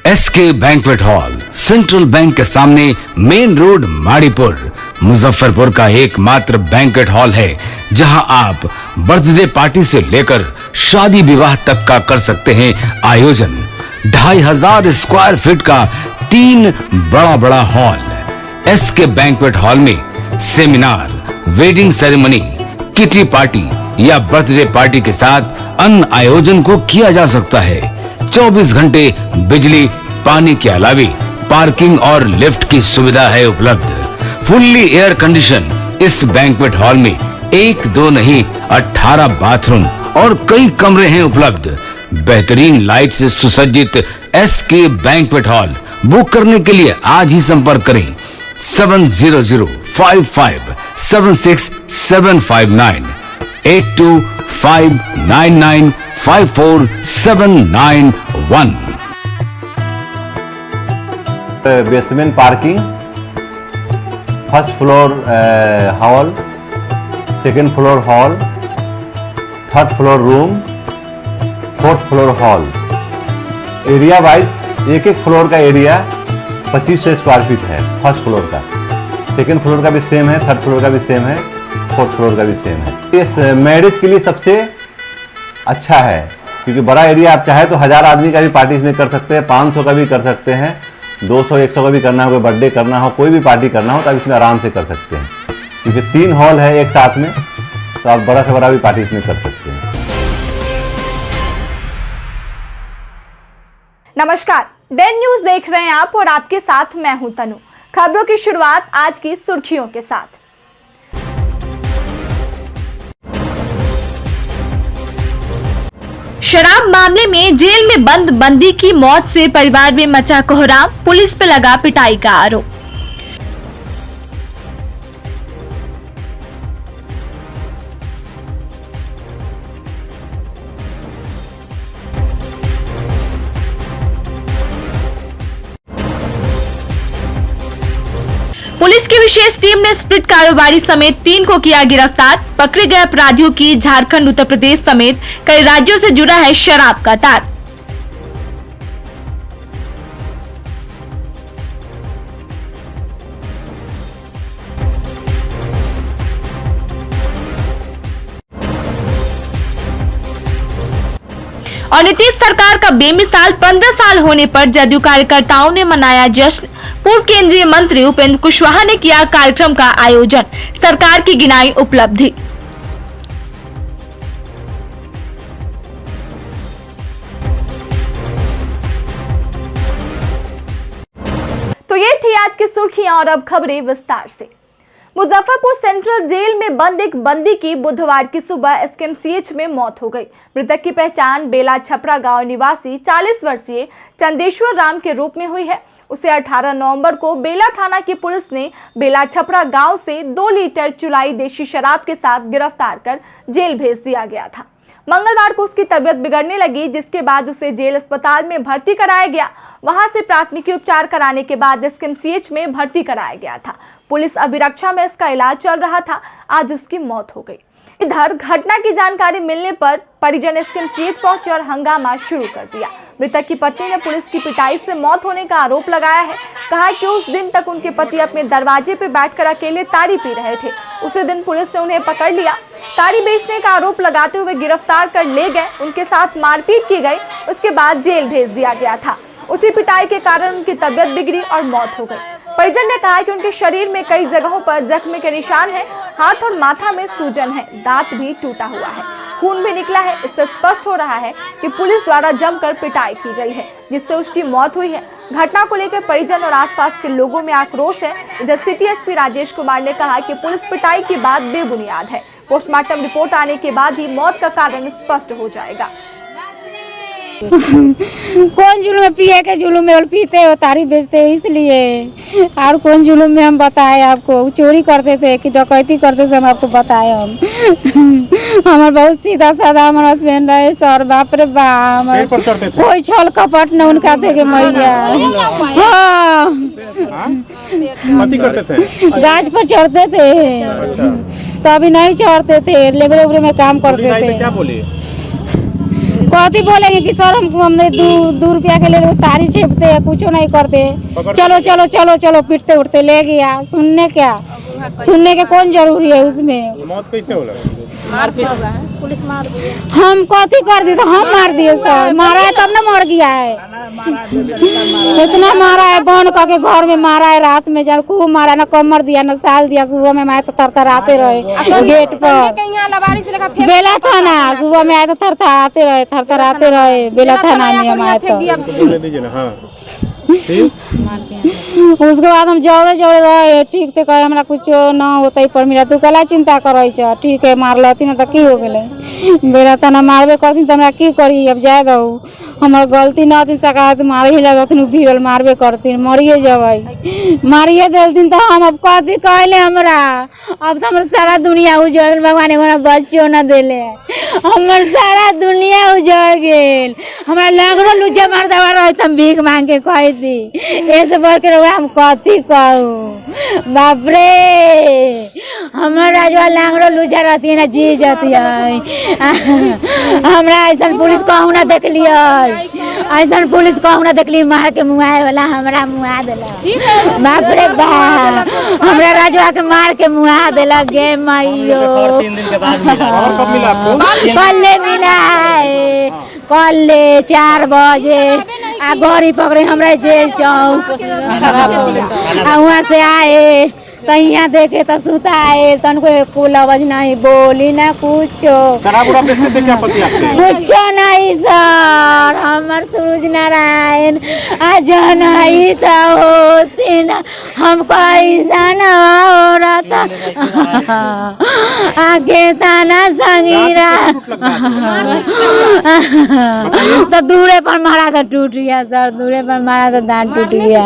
SK banquet hall, central bank के सामने, main road, Maripur, Muzaffarpur का एकमात्र बैंक्वेट हॉल है जहां आप बर्थडे पार्टी से लेकर शादी विवाह तक का कर सकते हैं आयोजन। 2500 स्क्वायर फीट का 3 बड़ा हॉल। एसके बैंक्वेट हॉल में seminar, wedding ceremony, kitty party या बर्थडे पार्टी के साथ अन्य आयोजन को किया जा सकता है। 24 घंटे बिजली पानी के अलावा पार्किंग और लिफ्ट की सुविधा है उपलब्ध। फुल्ली एयर कंडीशन इस बैंक्वेट हॉल में 1, 2 नहीं 18 बाथरूम और कई कमरे हैं उपलब्ध। बेहतरीन लाइट से सुसज्जित एसके बैंक्वेट हॉल बुक करने के लिए आज ही संपर्क करें 7005576759 8259954791। Basement parking, first floor hall, second floor hall, third floor room, fourth floor hall. Area wise एक फ्लोर का एरिया 2500 स्क्वायर फीट है। फर्स्ट फ्लोर का, सेकेंड फ्लोर का भी सेम है, थर्ड फ्लोर का भी सेम है, फोर्थ फ्लोर का भी सेम है। इस मैरिज के लिए सबसे अच्छा है क्योंकि बड़ा एरिया, आप चाहे तो 1000 आदमी का भी पार्टी इसमें कर सकते हैं, 500 का भी कर सकते हैं, 200-100 का भी करना हो, कोई बर्थडे करना हो, कोई भी पार्टी करना हो तो आप इसमें आराम से कर सकते हैं क्योंकि 3 हॉल है एक साथ में, तो आप बड़ा से बड़ा भी पार्टी इसमें कर सकते हैं। नमस्कार, डेन न्यूज देख रहे हैं आप और आपके साथ मैं हूं तनु। खबरों की शुरुआत आज की सुर्खियों के साथ। शराब मामले में जेल में बंद बंदी की मौत से परिवार में मचा कोहराम, पुलिस पे लगा पिटाई का आरोप। पुलिस की विशेष टीम ने स्प्रिट कारोबारी समेत 3 को किया गिरफ्तार। पकड़े गए अपराधियों की झारखंड, उत्तर प्रदेश समेत कई राज्यों से जुड़ा है शराब का तार। और नीतीश सरकार का बेमिसाल 15 साल होने पर जदयू कार्यकर्ताओं ने मनाया जश्न। पूर्व केंद्रीय मंत्री उपेंद्र कुशवाहा ने किया कार्यक्रम का आयोजन, सरकार की गिनाई उपलब्धि। तो ये थी आज की सुर्खियां और अब खबरें विस्तार से। मुजफ्फरपुर सेंट्रल जेल में बंद एक बंदी की बुधवार की सुबह एसकेएमसीएच में मौत हो गई। मृतक की पहचान बेला छपरा गांव निवासी 40 वर्षीय चंदेश्वर राम के रूप में हुई है। उसे 18 नवंबर को बेला थाना की पुलिस ने बेला छपरा गांव से 2 लीटर चुलाई देशी शराब के साथ गिरफ्तार कर जेल भेज दिया गया था। मंगलवार को उसकी तबीयत बिगड़ने लगी, जिसके बाद उसे जेल अस्पताल में भर्ती कराया गया। वहां से प्राथमिकी उपचार कराने के बाद एसकेएमसीएच में भर्ती कराया गया था। पुलिस अभिरक्षा में इसका इलाज चल रहा था। आज उसकी मौत हो गई। इधर घटना की जानकारी मिलने पर परिजन एसकेएमसीएच पहुंचे और हंगामा शुरू कर दिया। मृतक की पत्नी ने पुलिस की पिटाई से मौत होने का आरोप लगाया है। कहा कि उस दिन तक उनके पति अपने दरवाजे पर बैठकर अकेले ताड़ी पी रहे थे। उसी दिन पुलिस ने उन्हें पकड़ लिया। ताड़ी बेचने का आरोप लगाते हुए गिरफ्तार कर ले गए। उनके साथ मारपीट की गई। उसके बाद जेल भेज दिया गया था। उसी पिटाई के कारण उनकी तबीयत बिगड़ी और मौत हो गई। परिजन ने कहा कि उनके शरीर में कई जगहों पर जख्म के निशान हैं, हाथ और माथा में सूजन है, दांत भी टूटा हुआ है, खून भी निकला है। इससे स्पष्ट हो रहा है कि पुलिस द्वारा जमकर पिटाई की गई है, जिससे उसकी मौत हुई है। घटना को लेकर परिजन और आसपास के लोगों में आक्रोश है। इधर सिटी एसपी राजेश कुमार ने कहा कि पुलिस पिटाई की बात बेबुनियाद है। पोस्टमार्टम रिपोर्ट आने के बाद ही मौत का कारण स्पष्ट हो जाएगा। कौन जुलूम पिए के जुलूम में पीते हो, तारी बेचते हो, इसलिए। और कौन जुलूम में हम बताए आपको, चोरी करते थे कि डकैती करते थे, हम आपको बताए। हम हमारे बहुत सीधा साधा हमारा हस्बैंड है सर। बाप रे बाप, कोई छल कपट न उनका देखे मैया। हाँ, करते थे, गाछ पर चढ़ते थे। तो अभी नहीं चढ़ते थे, लेबरे उबरे में काम करते थे। क्या बोली? कथी बोलेंगे कि सर हमने 2 रुपया के लिए तारी छेपते हैं, कुछ नहीं करते, चलो चलो चलो चलो पीटते उठते ले गया। सुनने के कौन जरूरी है उसमें। मौत कैसे होला? पुलिस मार हम कथी कर दी तो हम मार दिए सर, मारा है तब ना मर गया है। इतना मारा है, बंद करके घर में मारा है, रात में जब खूब मारा, ना कमर दिया ना साल दिया। सुबह में आए तो थरथराते रहे गेट पर, बेला था ना, सुबह में आए तो थरथराते रहे बेला था ना में हम आए तो। उसके बाद हम जौरे रहे, ठीक थे, कहे हमरा कुछ ना होता पर मेरा तू कला चिंता करे छ, ठीक है मार लती ना तो की हो गेले, बेरा तना मारबे करती तो हमरा की करी, अब जाए दो हमर गलती ना थी, शिकायत मार ही लगती भीड़ल मारबे करती, मरिए जब मारिए देती तो हम अब कथी कहले हमरा। अब तो हमर सारा दुनिया उजड़, भगवान एगो बच्चों न देले, हमर सारा दुनिया उजड़ गेल। हमरा लगरो लुजा मार दवा रहे तो भीख मांग के कह दी, ऐसे बढ़ के हम कथी कहूँ। बाप रे हमर राजवा लांगरो लुजा रहती है ना, जी जाती है। हमरा ऐसा पुलिस कहूँ ना देख लिया, ऐसा पुलिस कहूँ ना देख ली, मार के मुआए वाला हमरा मुआ देला। बाप रे बाप हमरा राजवा के मार के मुआ देला गे माइयो। कल मिला है, कल 4 बजे आ गाड़ी पकड़े हमरा जेल चौक, वहाँ से आए तो यहाँ देखे तो सुताए, तनको आवाज नहीं बोली ना कुछ नहीं सर। हमार सूरज नारायण आज नहीं तो होती ना, हमको ऐसा ना हो रहा था आगे ताना संगीरा तो दूरे पर मारा था, टूट गया सर, दूरे पर मारा तो दांत टूट गया।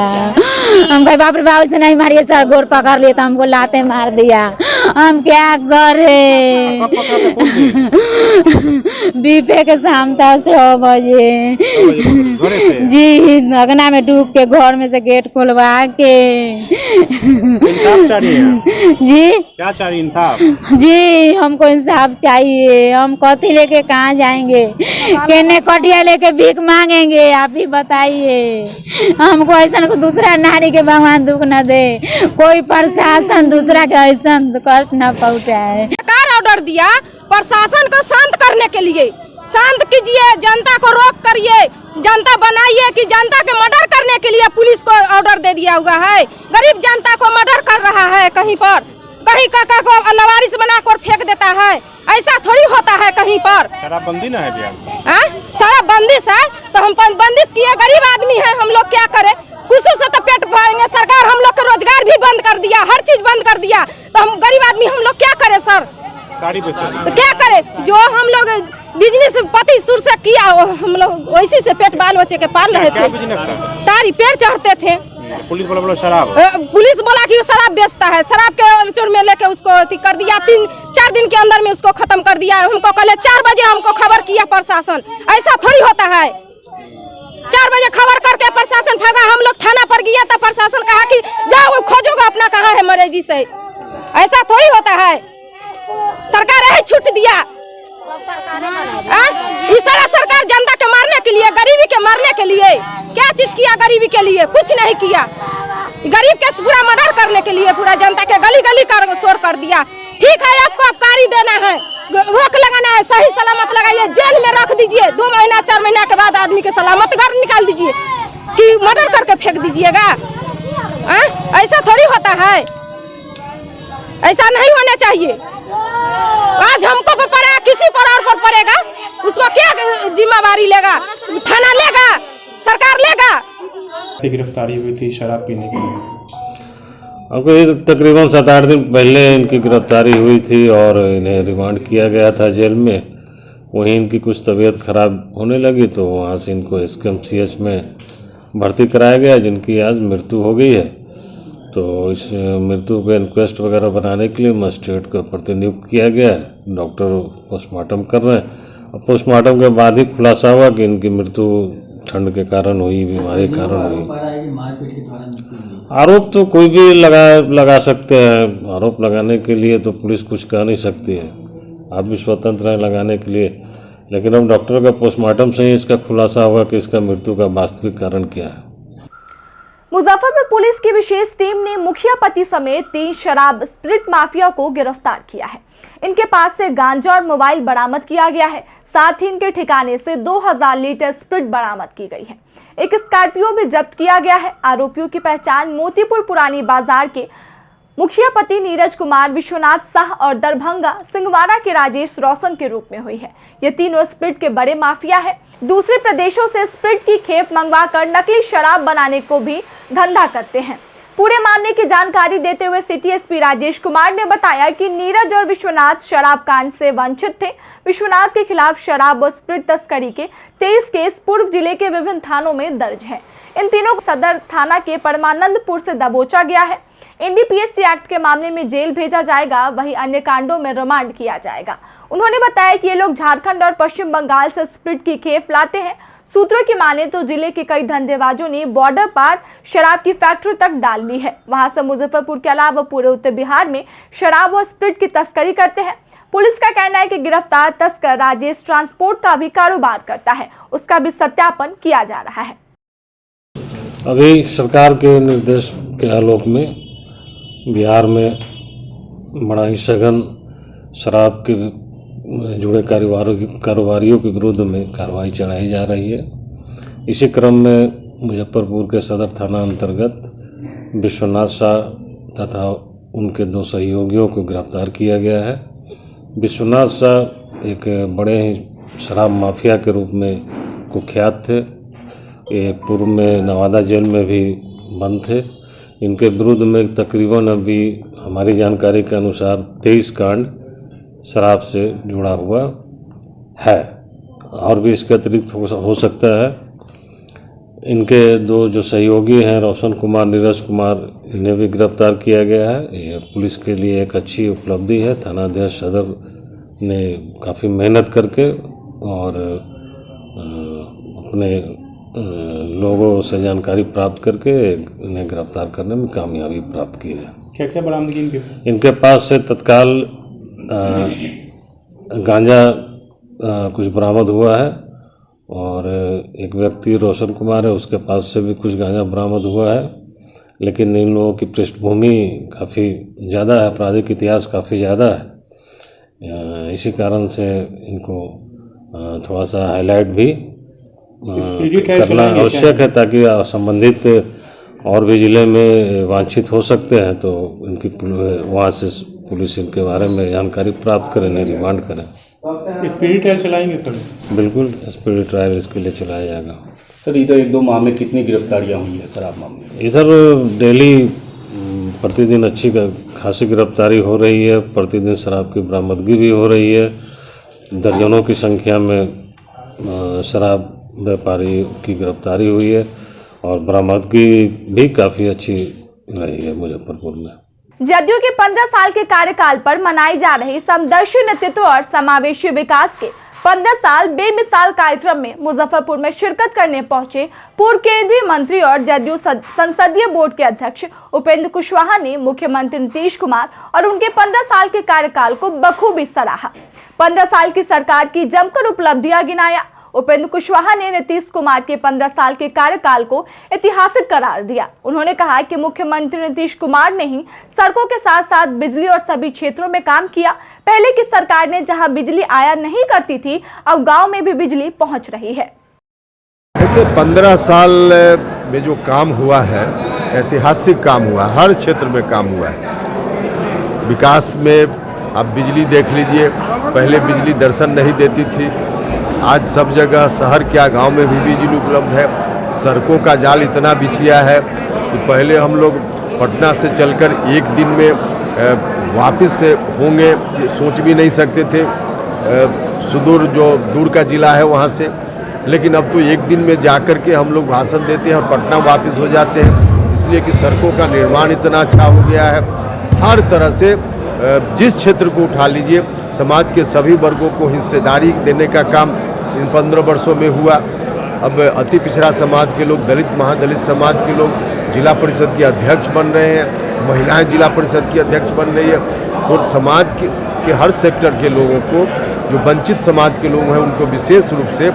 हम कहे बाप रे बाप से नहीं मारिए सर, गोर पकड़ लिए तो हमको लाते मार दिया, हम क्या करे। बीपे के शाम था 6 बजे जी, अगना में डूब के घर में से गेट खोलवा के। इंसाफ चाहिए जी, क्या चाहिए? इंसाफ जी हमको इंसाफ चाहिए। हम कथी लेके कहाँ जाएंगे, केने कटिया लेके भीख मांगेंगे, आप ही बताइए। हमको ऐसा दूसरा नारी के भगवान दुख न दे, कोई प्रशासन दूसरा के ऐसा कष्ट न पहुँचाए। सरकार ऑर्डर दिया प्रशासन को शांत करने के लिए, शांत कीजिए, जनता को रोक करिए, जनता बनाइए कि जनता के मर्डर करने के लिए पुलिस को ऑर्डर दे दिया हुआ है। गरीब जनता को मर्डर कर रहा है, कहीं पर कहीं काका को लवारिस बनाकर फेंक देता है, ऐसा थोड़ी होता है कहीं पर। शराबबंदी ना है बिहार, शराबबंदी है तो हम बंदिश किए, गरीब आदमी है, हम लोग क्या करें, कुछ से तो पेट भरेंगे। सरकार हम लोग के रोजगार भी बंद कर दिया, हर चीज बंद कर दिया, तो हम गरीब आदमी हम लोग क्या करें सर, तो क्या करें। जो हम लोग बिजनेस पति सुर से किया, हम लोग वैसी से पेट बाल बच्चे के पाल रहे थे, तारी पेड़ चढ़ते थे। पुलिस बोला शराब, पुलिस बोला कि शराब बेचता है, शराब के चोर में लेके उसको कर दिया, 3-4 दिन के अंदर में उसको खत्म कर दिया। हमको कल 4 बजे हमको खबर किया प्रशासन, ऐसा थोड़ी होता है। 4 बजे खबर करके प्रशासन भागा, हम लोग थाना पर गया तो प्रशासन कहा कि जाओ खोजोगा अपना कहाँ है मरेजी से, ऐसा थोड़ी होता है। सरकार यही छूट दिया, सारा सरकार जनता के मारने के लिए, गरीबी के मारने के लिए क्या चीज किया, गरीबी के लिए कुछ नहीं किया। गरीब के पूरा मर्डर करने के लिए पूरा जनता के गली गली कर शोर कर दिया। ठीक है, आपको आबकारी देना है, रोक लगाना है, सही सलामत लगाइए, जेल में रख दीजिए, 2 महीना 4 महीना के बाद आदमी के सलामत घर निकाल दीजिए कि मर्डर करके फेंक दीजिएगा। ऐसा थोड़ी होता है, ऐसा नहीं होना चाहिए। आज हमको पर पड़ा, किसी पर और पर पड़ेगा, उसको क्या जिम्मेवारी लेगा, थाना लेगा, सरकार लेगा। गिरफ्तारी हुई थी शराब पीने के लिए, आपको ये तकरीबन 7-8 दिन पहले इनकी गिरफ्तारी हुई थी और इन्हें रिमांड किया गया था जेल में। वहीं इनकी कुछ तबीयत खराब होने लगी तो वहाँ से इनको SKMCH में भर्ती कराया गया, जिनकी आज मृत्यु हो गई है। तो इस मृत्यु के इंक्वेस्ट वगैरह बनाने के लिए मजिस्ट्रेट को प्रतिनियुक्त किया गया है। डॉक्टर पोस्टमार्टम कर रहे हैं और पोस्टमार्टम के बाद ही खुलासा हुआ कि इनकी मृत्यु ठंड के कारण हुई, बीमारी के कारण हुई। आरोप तो कोई भी लगा सकते हैं, आरोप लगाने के लिए तो पुलिस कुछ कह नहीं सकती है, आप भी स्वतंत्र हैं लगाने के लिए। लेकिन अब डॉक्टर का पोस्टमार्टम से ही इसका खुलासा होगा कि इसका मृत्यु का वास्तविक कारण क्या है। मुजफ्फरपुर पुलिस की विशेष टीम ने मुखिया पति समेत 3 शराब स्प्रिट माफिया को गिरफ्तार किया है। इनके पास से गांजा और मोबाइल बरामद किया गया है। साथ ही इनके ठिकाने से 2000 लीटर स्प्रिट बरामद की गई है। एक स्कॉर्पियो भी जब्त किया गया है। आरोपियों की पहचान मोतीपुर पुरानी बाजार के मुखिया पति नीरज कुमार, विश्वनाथ शाह और दरभंगा सिंहवाड़ा के राजेश रोशन के रूप में हुई है। ये तीनों स्प्रिट के बड़े माफिया है। दूसरे प्रदेशों से स्प्रिट की खेप मंगवाकर नकली शराब बनाने को भी धंधा करते हैं। पूरे मामले की जानकारी देते हुए सिटी एसपी राजेश कुमार ने बताया कि नीरज और विश्वनाथ शराब कांड से वंचित थे। विश्वनाथ के खिलाफ शराब और स्प्रिट तस्करी के 23 केस पूर्व जिले के विभिन्न थानों में दर्ज है। इन तीनों को सदर थाना के परमानंदपुर से दबोचा गया है। एनडीपीएस एक्ट के मामले में जेल भेजा जाएगा, वहीं अन्य कांडों में रिमांड किया जाएगा। उन्होंने बताया कि ये लोग झारखंड और पश्चिम बंगाल से स्प्रिट की खेप लाते हैं। सूत्रों की माने तो जिले के कई धंधेबाजों ने बॉर्डर पार शराब की फैक्ट्री तक डाल ली है। वहां से मुजफ्फरपुर के अलावा पूरे उत्तर बिहार में शराब और स्प्रिट की तस्करी करते हैं। पुलिस का कहना है कि गिरफ्तार तस्कर राजेश ट्रांसपोर्ट का भी कारोबार करता है, उसका भी सत्यापन किया जा रहा है। अभी सरकार के निर्देश के आलोक में बिहार में बड़ा ही सघन शराब के जुड़े कारोबारियों के विरुद्ध में कार्रवाई चलाई जा रही है। इसी क्रम में मुजफ्फरपुर के सदर थाना अंतर्गत विश्वनाथ शाह तथा उनके 2 सहयोगियों को गिरफ्तार किया गया है। विश्वनाथ शाह एक बड़े ही शराब माफिया के रूप में कुख्यात थे। ये पूर्व में नवादा जेल में भी बंद थे। इनके विरुद्ध में तकरीबन अभी हमारी जानकारी के अनुसार 23 कांड शराब से जुड़ा हुआ है, और भी इसके अतिरिक्त हो सकता है। इनके 2 जो सहयोगी हैं रोशन कुमार, नीरज कुमार, इन्हें भी गिरफ्तार किया गया है। ये पुलिस के लिए एक अच्छी उपलब्धि है। थानाध्यक्ष सदर ने काफ़ी मेहनत करके और अपने लोगों से जानकारी प्राप्त करके इन्हें गिरफ्तार करने में कामयाबी प्राप्त की है। क्या क्या बरामदगी इनके पास से तत्काल गांजा कुछ बरामद हुआ है, और एक व्यक्ति रोशन कुमार है, उसके पास से भी कुछ गांजा बरामद हुआ है। लेकिन इन लोगों की पृष्ठभूमि काफ़ी ज़्यादा है, आपराधिक इतिहास काफ़ी ज़्यादा है। इसी कारण से इनको थोड़ा सा हाईलाइट भी करना आवश्यक है, ताकि संबंधित और भी ज़िले में वांछित हो सकते हैं तो इनकी वहाँ से पुलिस इनके बारे में जानकारी प्राप्त करें, इन्हें रिमांड करें। स्पीड ट्रायल चलाएंगे सर? बिल्कुल, स्पीड ट्रायल इसके लिए चलाया जाएगा। सर इधर 1-2 माह में कितनी गिरफ्तारियां हुई है शराब मामले में? इधर डेली प्रतिदिन अच्छी खासी गिरफ्तारी हो रही है। प्रतिदिन शराब की बरामदगी भी हो रही है। दर्जनों की संख्या में शराब व्यापारी की गिरफ्तारी हुई है, और बरामदगी भी काफ़ी अच्छी रही है मुजफ्फरपुर में। जदयू के 15 साल के कार्यकाल पर मनाई जा रही समदर्शी नेतृत्व और समावेशी विकास के 15 साल बेमिसाल कार्यक्रम में मुजफ्फरपुर में शिरकत करने पहुंचे पूर्व केंद्रीय मंत्री और जदयू संसदीय बोर्ड के अध्यक्ष उपेंद्र कुशवाहा ने मुख्यमंत्री नीतीश कुमार और उनके 15 साल के कार्यकाल को बखूबी सराहा। 15 साल की सरकार की जमकर उपलब्धियां गिनाया। उपेंद्र कुशवाहा ने नीतीश कुमार के 15 साल के कार्यकाल को ऐतिहासिक करार दिया। उन्होंने कहा कि मुख्यमंत्री नीतीश कुमार ने ही सड़कों के साथ साथ बिजली और सभी क्षेत्रों में काम किया। पहले की सरकार ने जहां बिजली आया नहीं करती थी, अब गांव में भी बिजली पहुंच रही है। देखिए 15 साल में जो काम हुआ है, ऐतिहासिक काम हुआ, हर क्षेत्र में काम हुआ है। विकास में आप बिजली देख लीजिए, पहले बिजली दर्शन नहीं देती थी, आज सब जगह शहर क्या गांव में भी बिजली उपलब्ध है। सड़कों का जाल इतना बिछिया है कि पहले हम लोग पटना से चलकर एक दिन में वापस से होंगे ये सोच भी नहीं सकते थे, सुदूर जो दूर का ज़िला है वहाँ से। लेकिन अब तो एक दिन में जाकर के हम लोग भाषण देते हैं और पटना वापस हो जाते हैं, इसलिए कि सड़कों का निर्माण इतना अच्छा हो गया है। हर तरह से जिस क्षेत्र को उठा लीजिए, समाज के सभी वर्गों को हिस्सेदारी देने का काम इन 15 वर्षों में हुआ। अब अति पिछड़ा समाज के लोग, दलित महादलित समाज के लोग जिला परिषद के अध्यक्ष बन रहे हैं, महिलाएं जिला परिषद की अध्यक्ष बन रही है। तो समाज के हर सेक्टर के लोगों को, जो वंचित समाज के लोग हैं, उनको विशेष रूप से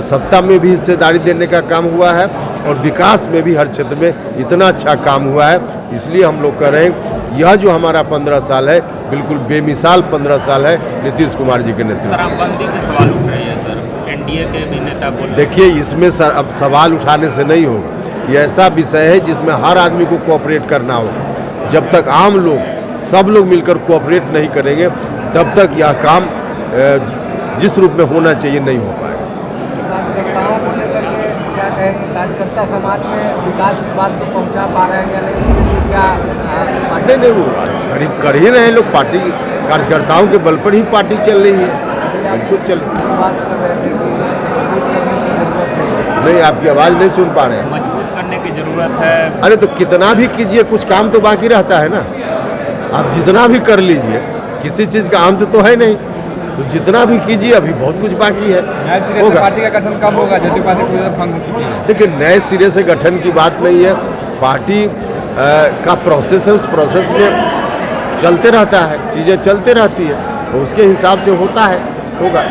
सत्ता में भी हिस्सेदारी देने का काम हुआ है और विकास में भी हर क्षेत्र में इतना अच्छा काम हुआ है। इसलिए हम लोग कह रहे हैं यह जो हमारा 15 साल है, बिल्कुल बेमिसाल 15 साल है नीतीश कुमार जी के नेतृत्व। शराबबंदी के सवाल उठ रहे हैं सर, एनडीए के भी नेता बोल। देखिए, इसमें अब सवाल उठाने से नहीं होगा। ये ऐसा विषय है जिसमें हर आदमी को कोऑपरेट करना होगा। जब तक आम लोग सब लोग मिलकर कोऑपरेट नहीं करेंगे, तब तक यह काम जिस रूप में होना चाहिए नहीं हो पाएगा। क्या कहेंगे, कार्यकर्ता समाज में विकास की बात को पहुंचा पा रहे हैं या नहीं? क्या नहीं, वो कर ही रहे हैं लोग। पार्टी कार्यकर्ताओं के बल पर ही पार्टी चल रही है, बिल्कुल चल रही है। बात कर रहे थे नहीं, आपकी आवाज़ नहीं सुन पा रहे हैं। मजबूत करने की जरूरत है। अरे तो कितना भी कीजिए, कुछ काम तो बाकी रहता है ना। आप जितना भी कर लीजिए, किसी चीज़ का अंत तो है नहीं, तो जितना भी कीजिए अभी बहुत कुछ बाकी है। नए सिरे से पार्टी का गठन कब होगा? जदयू पार्टी पूरी तरह भंग हो चुकी है। देखिए, नए सिरे से गठन की बात नहीं है। पार्टी का प्रोसेस है, उस प्रोसेस में चलते रहता है, चीज़ें चलते रहती है, तो उसके हिसाब से होता है, होगा।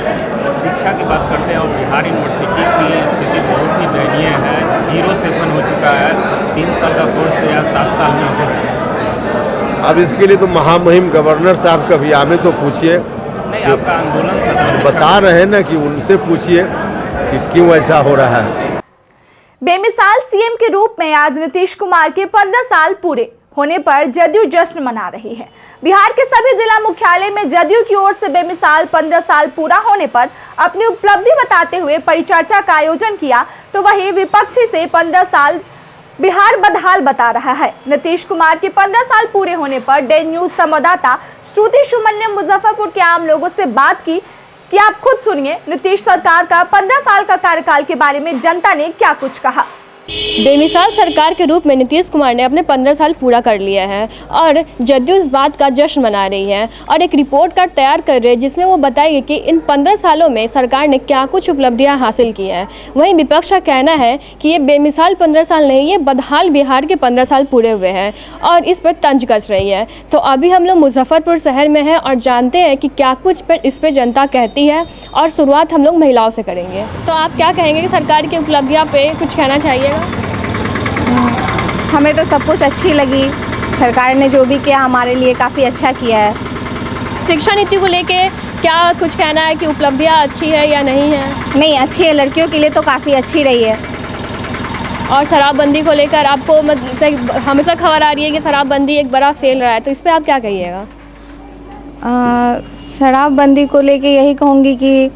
शिक्षा की बात करते हैं और बिहार यूनिवर्सिटी की स्थिति बहुत ही दयनीय है। 0 सेशन हो चुका है, 3 साल का कोर्स या 7 साल में हो रहे हैं। अब इसके लिए तो महामहिम गवर्नर साहब कभी आमे तो पूछिए। नहीं, आपका आंदोलन था, बता रहे हैं ना कि उनसे पूछिए कि क्यों ऐसा हो रहा है। बेमिसाल सीएम के रूप में आज नीतीश कुमार के 15 साल पूरे होने पर जदयू जश्न मना रही है। बिहार के सभी जिला मुख्यालय में जदयू की ओर से बेमिसाल 15 साल पूरा होने पर अपनी उपलब्धि बताते हुए परिचर्चा का आयोजन किया, तो वहीं विपक्षी से 15 साल बिहार बदहाल बता रहा है। नीतीश कुमार के 15 साल पूरे होने पर डे न्यूज संवाददाता श्रुति सुमन ने मुजफ्फरपुर के आम लोगों से बात की कि आप खुद सुनिए नीतीश सरकार का 15 साल का कार्यकाल के बारे में जनता ने क्या कुछ कहा। बेमिसाल सरकार के रूप में नीतीश कुमार ने अपने 15 साल पूरा कर लिया है और जदयू इस बात का जश्न मना रही है और एक रिपोर्ट कार्ड तैयार कर रही है जिसमें वो बताएगी कि इन 15 सालों में सरकार ने क्या कुछ उपलब्धियां हासिल की हैं। वहीं विपक्ष का कहना है कि ये बेमिसाल 15 साल नहीं, ये बदहाल बिहार के 15 साल पूरे हुए हैं और इस पर तंज कस रही है। तो अभी हम लोग मुजफ्फरपुर शहर में हैं और जानते हैं कि क्या कुछ इस पर जनता कहती है और शुरुआत हम लोग महिलाओं से करेंगे। तो आप क्या कहेंगे कि सरकार की उपलब्धियाँ पे कुछ कहना चाहिएगा? हमें तो सब कुछ अच्छी लगी। सरकार ने जो भी किया हमारे लिए काफ़ी अच्छा किया है। शिक्षा नीति को लेके क्या कुछ कहना है कि उपलब्धियाँ अच्छी है या नहीं है? नहीं, अच्छी है, लड़कियों के लिए तो काफ़ी अच्छी रही है। और शराबबंदी को लेकर आपको मतलब हमेशा खबर आ रही है कि शराबबंदी एक बड़ा फेल रहा है, तो इस पर आप क्या कहिएगा? शराबबंदी को लेके यही कहूँगी कि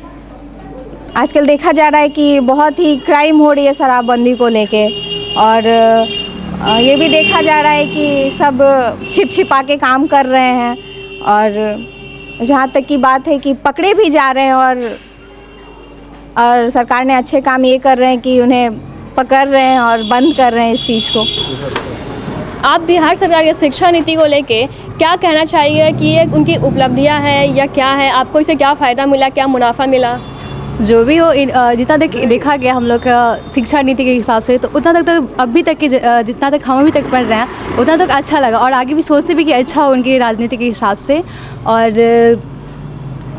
आजकल देखा जा रहा है कि बहुत ही क्राइम हो रही है शराबबंदी को लेके और ये भी देखा जा रहा है कि सब छिप छिपा के काम कर रहे हैं और जहाँ तक की बात है कि पकड़े भी जा रहे हैं और सरकार ने अच्छे काम ये कर रहे हैं कि उन्हें पकड़ रहे हैं और बंद कर रहे हैं इस चीज़ को। आप बिहार सरकार की शिक्षा नीति को लेके क्या कहना चाहिए कि ये उनकी उपलब्धियाँ हैं या क्या है? आपको इससे क्या फ़ायदा मिला, क्या मुनाफा मिला? जो भी हो, जितना तक देखा गया हम लोग का शिक्षा नीति के हिसाब से, तो उतना तक तो अभी तक की जितना तक हम अभी तक पढ़ रहे हैं उतना तक अच्छा लगा और आगे भी सोचते भी कि अच्छा हो उनकी राजनीति के हिसाब से और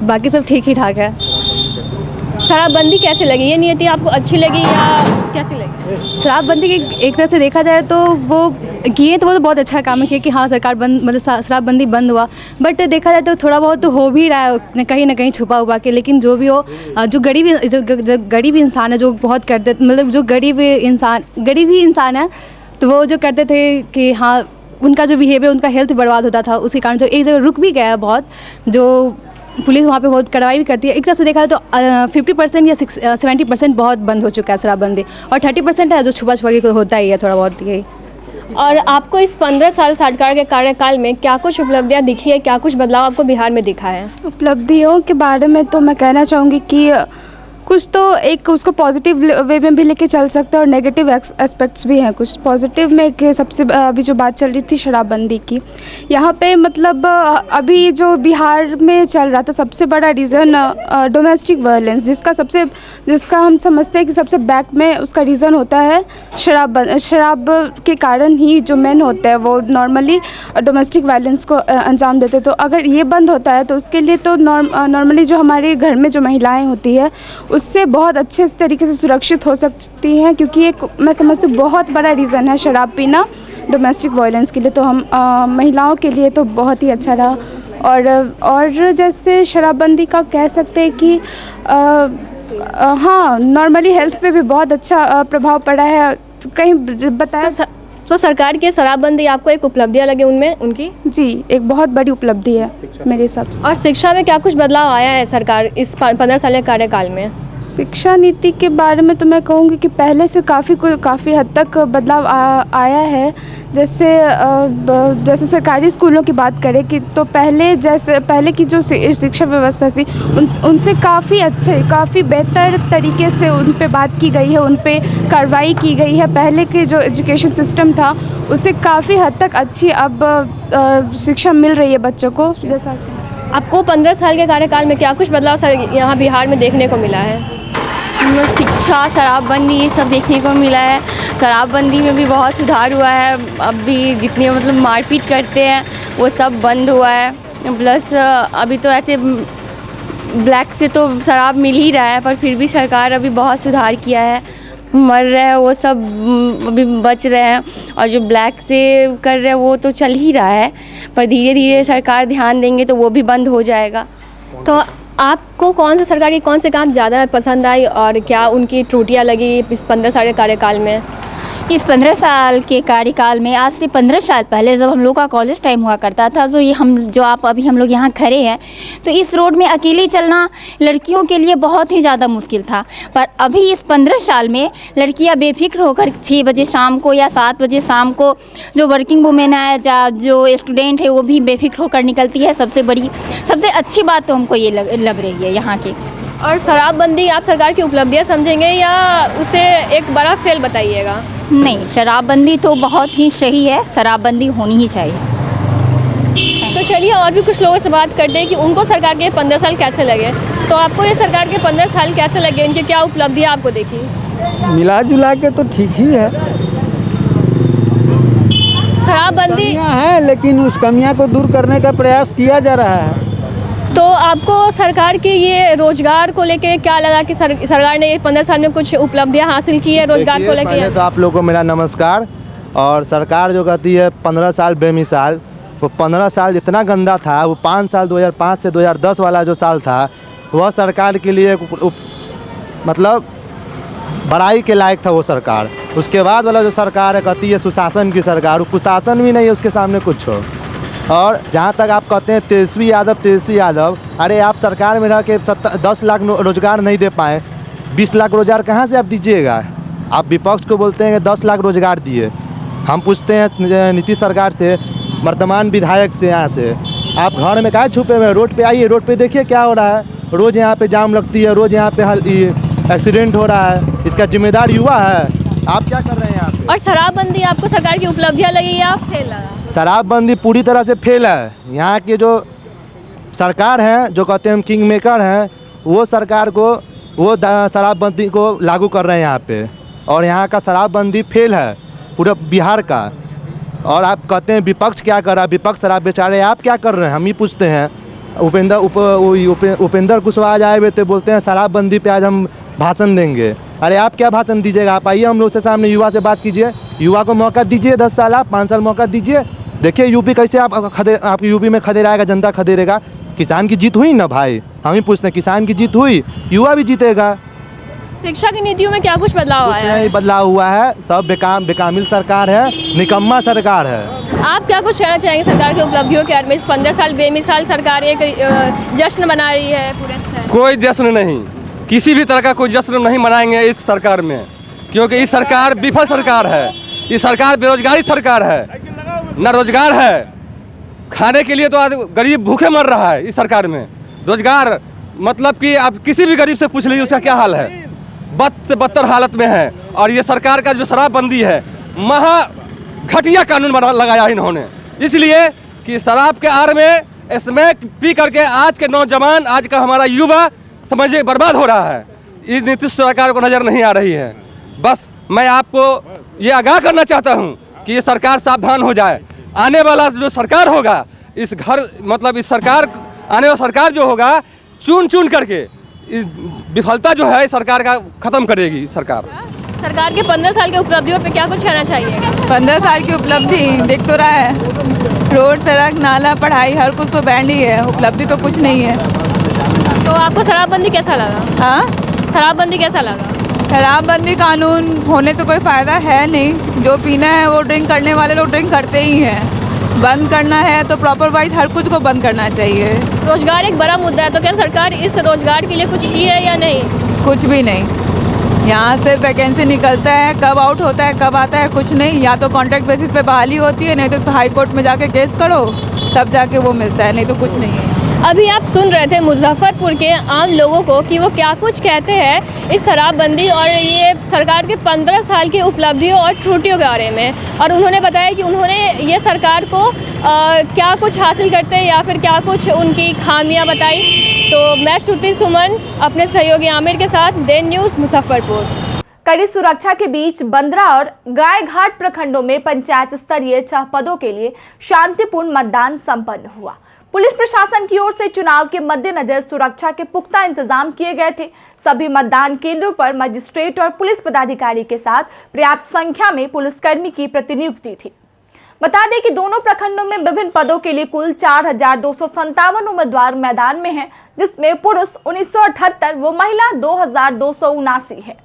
बाकी सब ठीक ही ठाक है। शराबबंदी कैसे लगी? ये नीति आपको अच्छी लगी या कैसी लगी? शराबबंदी की एक तरह से देखा जाए तो वो किए तो वो तो बहुत अच्छा काम है कि हाँ सरकार बंद मतलब शराबबंदी बंद हुआ, बट देखा जाए तो थोड़ा बहुत तो हो भी रहा है कहीं ना कहीं छुपा हुआ के। लेकिन जो भी हो, जो गरीब इंसान है जो बहुत करते मतलब जो गरीब ही इंसान है तो वो जो करते थे कि हाँ उनका जो बिहेवियर, उनका हेल्थ बर्बाद होता था, उसके कारण जो एक जगह रुक भी गया है बहुत, जो पुलिस वहाँ पे बहुत कार्रवाई भी करती है। एक तरह से देखा तो 50% या 70% बहुत बंद हो चुका है शराबबंदी और 30% है जो छुपा के होता ही है थोड़ा बहुत यही। और आपको इस 15 साल सरकार के कार्यकाल में क्या कुछ उपलब्धियाँ दिखी है, क्या कुछ बदलाव आपको बिहार में दिखा है? उपलब्धियों के बारे में तो मैं कहना चाहूँगी कि कुछ तो एक उसको पॉजिटिव वे में भी लेके चल सकते हैं और नेगेटिव एस्पेक्ट्स भी हैं कुछ। पॉजिटिव में कि सबसे अभी जो बात चल रही थी शराबबंदी की, यहाँ पे मतलब अभी जो बिहार में चल रहा था सबसे बड़ा रीज़न डोमेस्टिक वायलेंस, जिसका हम समझते हैं कि सबसे बैक में उसका रीज़न होता है शराब के कारण ही जो मेन होते हैं वो नॉर्मली डोमेस्टिक वायलेंस को अंजाम देते हैं। तो अगर ये बंद होता है तो उसके लिए तो नॉर्मली जो हमारे घर में जो महिलाएं होती है उससे बहुत अच्छे तरीके से सुरक्षित हो सकती हैं, क्योंकि एक मैं समझती हूँ बहुत बड़ा रीज़न है शराब पीना डोमेस्टिक वायलेंस के लिए। तो हम महिलाओं के लिए तो बहुत ही अच्छा रहा। और जैसे शराबबंदी का कह सकते हैं कि हाँ नॉर्मली हेल्थ पे भी बहुत अच्छा प्रभाव पड़ा है। तो कहीं बताया तो सरकार की शराबबंदी आपको एक उपलब्धियाँ लगे उनमें उनकी? जी, एक बहुत बड़ी उपलब्धि है मेरे हिसाब से। और शिक्षा में क्या कुछ बदलाव आया है सरकार इस 15 साल के कार्यकाल में? शिक्षा नीति के बारे में तो मैं कहूँगी कि पहले से काफ़ी हद तक बदलाव आया है। जैसे सरकारी स्कूलों की बात करें कि तो पहले की जो शिक्षा व्यवस्था थी उनसे काफ़ी बेहतर तरीके से उन पे बात की गई है, उन पे कार्रवाई की गई है। पहले के जो एजुकेशन सिस्टम था उससे काफ़ी हद तक अच्छी अब शिक्षा मिल रही है बच्चों को। जैसा आपको 15 साल के कार्यकाल में क्या कुछ बदलाव यहाँ बिहार में देखने को मिला है? शिक्षा, शराबबंदी ये सब देखने को मिला है। शराबबंदी में भी बहुत सुधार हुआ है। अब भी जितने मतलब मारपीट करते हैं वो सब बंद हुआ है। प्लस अभी तो ऐसे ब्लैक से तो शराब मिल ही रहा है, पर फिर भी सरकार अभी बहुत सुधार किया है। मर रहे हैं वो सब अभी बच रहे हैं, और जो ब्लैक से कर रहे हैं वो तो चल ही रहा है, पर धीरे धीरे सरकार ध्यान देंगे तो वो भी बंद हो जाएगा। तो आपको कौन से सरकार की कौन से काम ज़्यादा पसंद आई और क्या उनकी त्रुटियां लगी इस 15 साल के कार्यकाल में? इस 15 साल के कार्यकाल में आज से 15 साल पहले जब हम लोग का कॉलेज टाइम हुआ करता था, तो हम लोग यहाँ खड़े हैं तो इस रोड में अकेले चलना लड़कियों के लिए बहुत ही ज़्यादा मुश्किल था। पर अभी इस 15 साल में लड़कियाँ बेफिक्र होकर 6 बजे शाम को या 7 बजे शाम को जो वर्किंग वुमेन है या जो स्टूडेंट है वो भी बेफिक्र होकर निकलती है। सबसे अच्छी बात तो हमको ये लग रही है यहाँ की। और शराबबंदी आप सरकार की उपलब्धियाँ समझेंगे या उसे एक बड़ा फेल बताइएगा? नहीं, शराबबंदी तो बहुत ही सही है, शराबबंदी होनी ही चाहिए। तो चलिए और भी कुछ लोगों से बात करते हैं कि उनको सरकार के 15 साल कैसे लगे। तो आपको ये सरकार के 15 साल कैसे लगे, इनकी क्या उपलब्धियाँ आपको देखी? मिला जुला के तो ठीक ही है। शराबबंदी है लेकिन उस कमियां को दूर करने का प्रयास किया जा रहा है। तो आपको सरकार के ये रोजगार को लेके क्या लगा कि सरकार ने 15 साल में कुछ उपलब्धियां हासिल की है रोजगार को लेके? पहले तो आप लोगों को मेरा नमस्कार। और सरकार जो कहती है 15 साल बेमिसाल, वो 15 साल इतना गंदा था। वो 5 साल 2005 से 2010 वाला जो साल था वह सरकार के लिए मतलब बड़ाई के लायक था वो सरकार। उसके बाद वाला जो सरकार है कहती है सुशासन की सरकार, वो कुशासन भी नहीं है उसके सामने कुछ हो। और जहाँ तक आप कहते हैं तेजस्वी यादव, अरे आप सरकार में रह के 10 लाख रोजगार नहीं दे पाए, 20 लाख रोजगार कहाँ से आप दीजिएगा? आप विपक्ष को बोलते हैं कि 10 लाख रोजगार दिए। हम पूछते हैं नीतीश सरकार से, वर्तमान विधायक से, यहाँ से आप घर में काहे छुपे हुए? रोड पे आइए, रोड पे देखिए क्या हो रहा है। रोज़ यहाँ पे जाम लगती है, रोज़ यहाँ पे एक्सीडेंट हो रहा है। इसका जिम्मेदार युवा है। आप क्या कर रहे हैं यहाँ पे? और शराबबंदी आपको सरकार की उपलब्धियाँ लगी या फेल लगा? शराबबंदी पूरी तरह से फेल है। यहाँ की जो सरकार है, जो कहते हैं हम किंग मेकर हैं, वो सरकार को वो शराबबंदी को लागू कर रहे हैं यहाँ पे। और यहाँ का शराबबंदी फेल है पूरा बिहार का। और आप कहते हैं विपक्ष क्या कर रहा है, विपक्ष शराब बेचा रहे हैं, आप क्या कर रहे हैं? हम ही पूछते हैं। उपेंद्र कुशवाहा आज आए हुए थे, बोलते हैं शराबबंदी पे आज हम भाषण देंगे। अरे आप क्या भाषण दीजिएगा? आप आइए हम लोग से सामने युवा से बात कीजिए, युवा को मौका दीजिए। 10 साल आप 5 साल मौका दीजिए, देखिए यूपी कैसे आप यूपी में खदेड़ाएगा, जनता खदेड़ेगा। किसान की जीत हुई ना भाई, हम ही पूछते हैं किसान की जीत हुई, युवा भी जीतेगा। शिक्षा की नीतियों में क्या कुछ बदलाव आया है? नहीं बदलाव हुआ है, सब बेकामिल सरकार है, निकम्मा सरकार है। आप क्या कुछ कहना चाहेंगे सरकार की उपलब्धियों के बारे में? इस 15 साल बेमिसाल सरकार एक जश्न मना रही है पूरे। कोई जश्न नहीं, किसी भी तरह का कोई जश्न नहीं मनाएंगे इस सरकार में, क्योंकि इस सरकार विफल सरकार है। इस सरकार बेरोजगारी सरकार है, न रोजगार है। खाने के लिए तो गरीब भूखे मर रहा है इस सरकार में। रोजगार मतलब कि आप किसी भी गरीब से पूछ लीजिए उसका क्या हाल है, बद से बदतर हालत में है। और ये सरकार का जो शराबबंदी है, महा घटिया कानून बना लगाया इन्होंने, इसलिए कि शराब के आड़ में स्मैक पी करके आज के नौजवान, आज का हमारा युवा समझिए बर्बाद हो रहा है। इस नीतीश सरकार को नज़र नहीं आ रही है। बस मैं आपको ये आगाह करना चाहता हूँ कि ये सरकार सावधान हो जाए। आने वाला जो सरकार होगा, इस सरकार आने वाला सरकार जो होगा, चुन चुन करके विफलता जो है सरकार का खत्म करेगी। सरकार के 15 साल के उपलब्धियों पे क्या कुछ कहना चाहिए? 15 साल की उपलब्धि देख तो रहा है, रोड, सड़क, नाला, पढ़ाई, हर कुछ तो बैंड ही है, उपलब्धि तो कुछ नहीं है। तो आपको शराबबंदी कैसा लगा? हाँ, शराबबंदी कैसा लगा? शराबबंदी कानून होने से कोई फ़ायदा है नहीं। जो पीना है वो ड्रिंक करने वाले लोग ड्रिंक करते ही हैं। बंद करना है तो प्रॉपर वाइज हर कुछ को बंद करना चाहिए। रोजगार एक बड़ा मुद्दा है, तो क्या सरकार इस रोजगार के लिए कुछ की है या नहीं? कुछ भी नहीं। यहाँ से वैकेंसी निकलता है, कब आउट होता है, कब आता है, कुछ नहीं। या तो कॉन्ट्रैक्ट बेसिस पे बहाली होती है, नहीं तो हाई कोर्ट में जाके केस करो, तब जाके वो मिलता है, नहीं तो कुछ नहीं है। अभी आप सुन रहे थे मुजफ्फरपुर के आम लोगों को कि वो क्या कुछ कहते हैं इस शराबबंदी और ये सरकार के 15 साल की उपलब्धियों और त्रुटियों के बारे में। और उन्होंने बताया कि उन्होंने ये सरकार को क्या कुछ हासिल करते हैं या फिर क्या कुछ उनकी खामियां बताई। तो मैं श्रुति सुमन अपने सहयोगी आमिर के साथ देन न्यूज़ मुजफ्फरपुर। कड़ी सुरक्षा के बीच बंदरा और गायघाट प्रखंडों में पंचायत स्तरीय 6 पदों के लिए शांतिपूर्ण मतदान संपन्न हुआ। पुलिस प्रशासन की ओर से चुनाव के मद्देनजर सुरक्षा के पुख्ता इंतजाम किए गए थे। सभी मतदान केंद्रों पर मजिस्ट्रेट और पुलिस पदाधिकारी के साथ पर्याप्त संख्या में पुलिसकर्मी की प्रतिनियुक्ति थी। बता दें कि दोनों प्रखंडों में विभिन्न पदों के लिए कुल 4257 उम्मीदवार मैदान में हैं, जिसमें पुरुष 1978 व महिला 2279 है।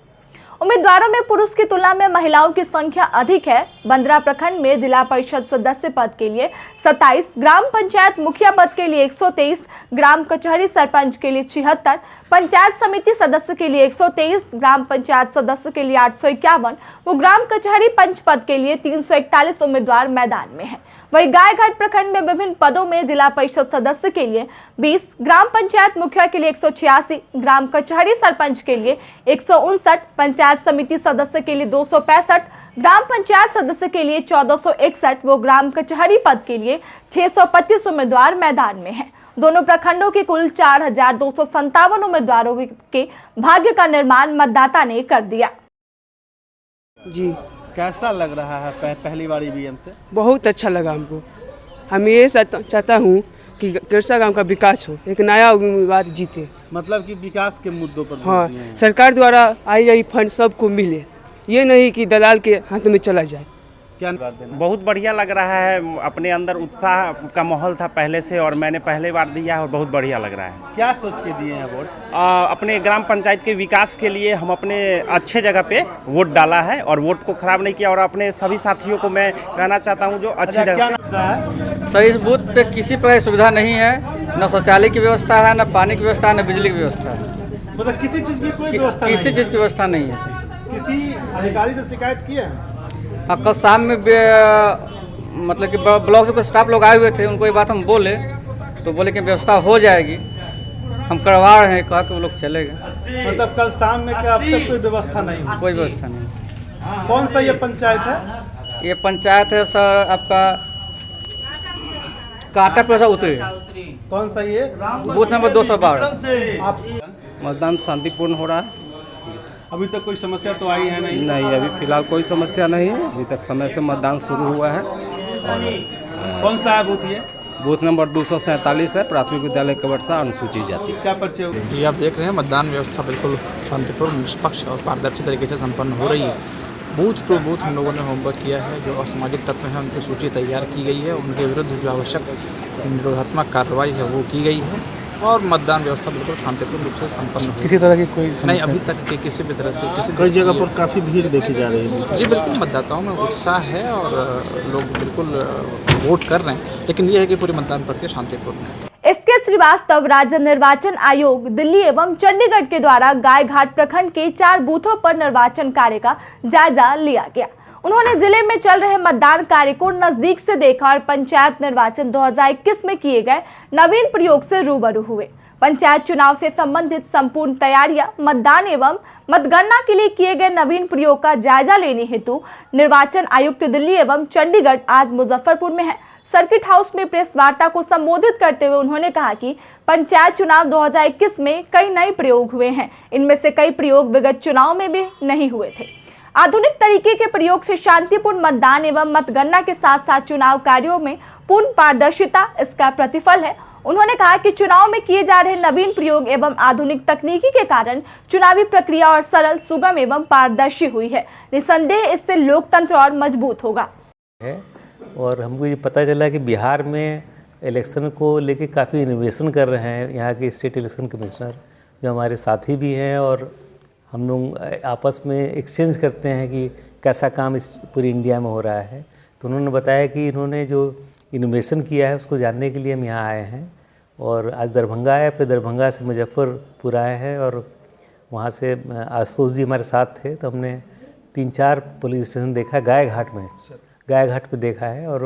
उम्मीदवारों में पुरुष की तुलना में महिलाओं की संख्या अधिक है। बंदरा प्रखंड में जिला परिषद सदस्य पद के लिए 27, ग्राम पंचायत मुखिया पद के लिए 123, ग्राम कचहरी सरपंच के लिए 76, पंचायत समिति सदस्य के लिए 123, ग्राम पंचायत सदस्य के लिए 851 व ग्राम कचहरी पंच पद के लिए 341 उम्मीदवार मैदान में हैं। वहीं गायघाट प्रखंड में विभिन्न पदों में जिला परिषद सदस्य के लिए 20, ग्राम पंचायत मुखिया के लिए 186, ग्राम कचहरी सरपंच के लिए 159, पंचायत समिति सदस्य के लिए 265, ग्राम पंचायत सदस्य के लिए 1461 व ग्राम कचहरी पद के लिए 625 उम्मीदवार मैदान में हैं। दोनों प्रखंडों के कुल 4257 उम्मीदवारों के भाग्य का निर्माण मतदाता ने कर दिया। जी, कैसा लग रहा है पहली बार ईवीएम से? बहुत अच्छा लगा हमको। हम ये चाहता हूँ कि किरसा गांव का विकास हो, एक नया उम्मीदवार जीते। मतलब कि विकास के मुद्दों पर हाँ, सरकार द्वारा आई फंड सबको मिले, ये नहीं कि दलाल के हाथ में चला जाए। क्या बहुत बढ़िया लग रहा है। अपने अंदर उत्साह का माहौल था पहले से, और मैंने पहले बार दिया है और बहुत बढ़िया लग रहा है। क्या सोच के दिए हैं वोट? अपने ग्राम पंचायत के विकास के लिए हम अपने अच्छे जगह पे वोट डाला है और वोट को खराब नहीं किया। और अपने सभी साथियों को मैं कहना चाहता हूँ जो अच्छी जगह। सर, इस बूथ पे किसी प्रकार की सुविधा नहीं है, न शौचालय की व्यवस्था है, न पानी की व्यवस्था है, न बिजली की व्यवस्था है। मतलब किसी चीज़ की कोई व्यवस्था नहीं? किसी चीज़ की व्यवस्था नहीं है। किसी अधिकारी से शिकायत किया है? हाँ, कल शाम में मतलब कि ब्लॉक से कुछ स्टाफ लोग आए हुए थे, उनको ये बात हम बोले तो बोले कि व्यवस्था हो जाएगी, हम करवा रहे हैं, कहा कि वो लोग चले गए। मतलब कल शाम में क्या अब तक कोई व्यवस्था नहीं? कोई व्यवस्था नहीं। कौन सा ये पंचायत है? ये पंचायत है सर आपका काटा प्लस उतरे। कौन सा ये? Booth number 212। मतदान शांतिपूर्ण हो रहा है। अभी तक कोई समस्या तो आई है नहीं? नहीं, अभी फिलहाल कोई समस्या नहीं है। अभी तक समय से मतदान शुरू हुआ है। और कौन सा है बूथ ये? बूथ नंबर 247 है, प्राथमिक विद्यालय कवर्सा, अनुसूचित जाति। क्या परिचय होगा? ये आप देख रहे हैं मतदान व्यवस्था बिल्कुल शांतिपूर्ण, निष्पक्ष और पारदर्शी तरीके से संपन्न हो रही है। बूथ टू बूथ हम लोगों ने होमवर्क किया है। जो असामाजिक तत्व हैं उनकी सूची तैयार की गई है, उनके विरुद्ध जो आवश्यक निरोधात्मक कार्रवाई है वो की गई है और मतदान व्यवस्था बिल्कुल शांतिपूर्ण रूप से संपन्न हो। किसी तरह की कोई नहीं, अभी तक के किसी भी तरह से कई जगह पर काफ़ी भीड़ देखी जा रही है। जी बिल्कुल, मतदाताओं में उत्साह है और लोग बिल्कुल वोट कर रहे हैं, लेकिन ये है कि पूरी मतदान प्रक्रिया शांतिपूर्ण है। इसके श्रीवास्तव राज्य निर्वाचन आयोग दिल्ली एवं चंडीगढ़ के द्वारा गायघाट प्रखंड के 4 बूथों पर निर्वाचन कार्य का जायजा लिया गया। उन्होंने जिले में चल रहे मतदान कार्य को नजदीक से देखा और पंचायत निर्वाचन 2021 में किए गए नवीन प्रयोग से रूबरू हुए। पंचायत चुनाव से संबंधित संपूर्ण तैयारियां, मतदान एवं मतगणना के लिए किए गए नवीन प्रयोग का जायजा लेने हेतु निर्वाचन आयुक्त दिल्ली एवं चंडीगढ़ आज मुजफ्फरपुर में है। सर्किट हाउस में प्रेस वार्ता को संबोधित करते हुए उन्होंने कहा कि पंचायत चुनाव 2021 में कई नए प्रयोग हुए हैं। इनमें से कई प्रयोग विगत चुनाव में भी नहीं हुए थे। आधुनिक तरीके के प्रयोग से शांतिपूर्ण मतदान एवं मतगणना के साथ साथ चुनाव कार्यों में पूर्ण पारदर्शिता इसका प्रतिफल है। उन्होंने कहा कि चुनाव में किए जा रहे नवीन प्रयोग एवं आधुनिक तकनीकी के कारण चुनावी प्रक्रिया और सरल, सुगम एवं पारदर्शी हुई है। निसंदेह इससे लोकतंत्र और मजबूत होगा। और हमको ये पता चला कि बिहार में इलेक्शन को लेके काफ़ी इनोवेशन कर रहे हैं यहाँ के स्टेट इलेक्शन कमिश्नर, जो हमारे साथी भी हैं, और हम लोग आपस में एक्सचेंज करते हैं कि कैसा काम इस पूरी इंडिया में हो रहा है। तो उन्होंने बताया कि इन्होंने जो इनोवेशन किया है उसको जानने के लिए हम यहाँ आए हैं। और आज दरभंगा आए, फिर दरभंगा से मुजफ्फरपुर आए हैं, और वहाँ से आशुतोष जी हमारे साथ थे। तो हमने 3-4 पुलिस स्टेशन देखा, गाय घाट पे देखा है, और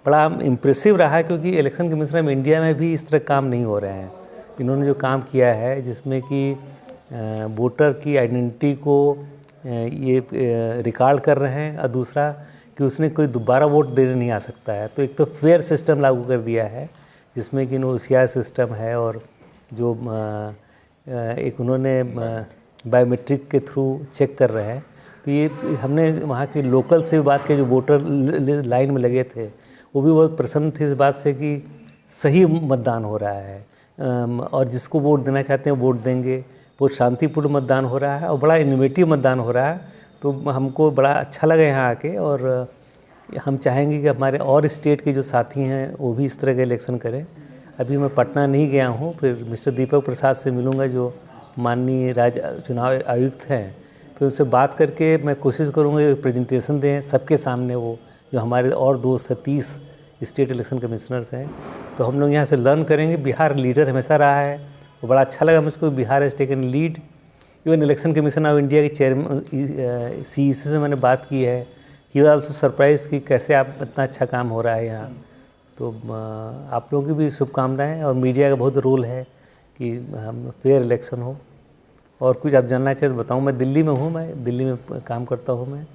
बड़ा इम्प्रेसिव रहा, क्योंकि इलेक्शन कमिश्नर में इंडिया में भी इस तरह काम नहीं हो रहे हैं। इन्होंने जो काम किया है जिसमें कि वोटर की आइडेंटिटी को ये रिकॉर्ड कर रहे हैं, और दूसरा कि उसने कोई दोबारा वोट देने नहीं आ सकता है। तो एक तो फेयर सिस्टम लागू कर दिया है जिसमें कि OCR सिस्टम है, और जो एक उन्होंने बायोमेट्रिक के थ्रू चेक कर रहे हैं। तो ये हमने वहाँ के लोकल से भी बात की, जो वोटर लाइन में लगे थे, वो भी बहुत प्रसन्न थे इस बात से कि सही मतदान हो रहा है, और जिसको वोट देना चाहते हैं वोट देंगे। बहुत शांतिपूर्ण मतदान हो रहा है और बड़ा इनोवेटिव मतदान हो रहा है। तो हमको बड़ा अच्छा लगा यहाँ आके, और हम चाहेंगे कि हमारे और स्टेट के जो साथी हैं वो भी इस तरह के इलेक्शन करें। अभी मैं पटना नहीं गया हूँ, फिर मिस्टर दीपक प्रसाद से मिलूँगा जो माननीय राज्य चुनाव आयुक्त हैं, फिर उससे बात करके मैं कोशिश करूँगा कि प्रेजेंटेशन दें सबके सामने, वो जो हमारे और दोस्त हैं 30 स्टेट इलेक्शन कमिश्नर्स हैं। तो हम लोग यहाँ से लर्न करेंगे। बिहार लीडर हमेशा रहा है, वो बड़ा अच्छा लगा मुझको, Bihar has taken lead. Even election commission of India के चेयरमैन CEC से मैंने बात की है, ही वाज आल्सो सरप्राइज कि कैसे आप इतना अच्छा काम हो रहा है यहाँ। तो आप लोगों की भी शुभकामनाएं, और मीडिया का बहुत रोल है कि हम फेयर इलेक्शन हो। और कुछ आप जानना चाहें तो बताऊँ। मैं दिल्ली में हूँ, मैं दिल्ली में काम करता हूँ। मैं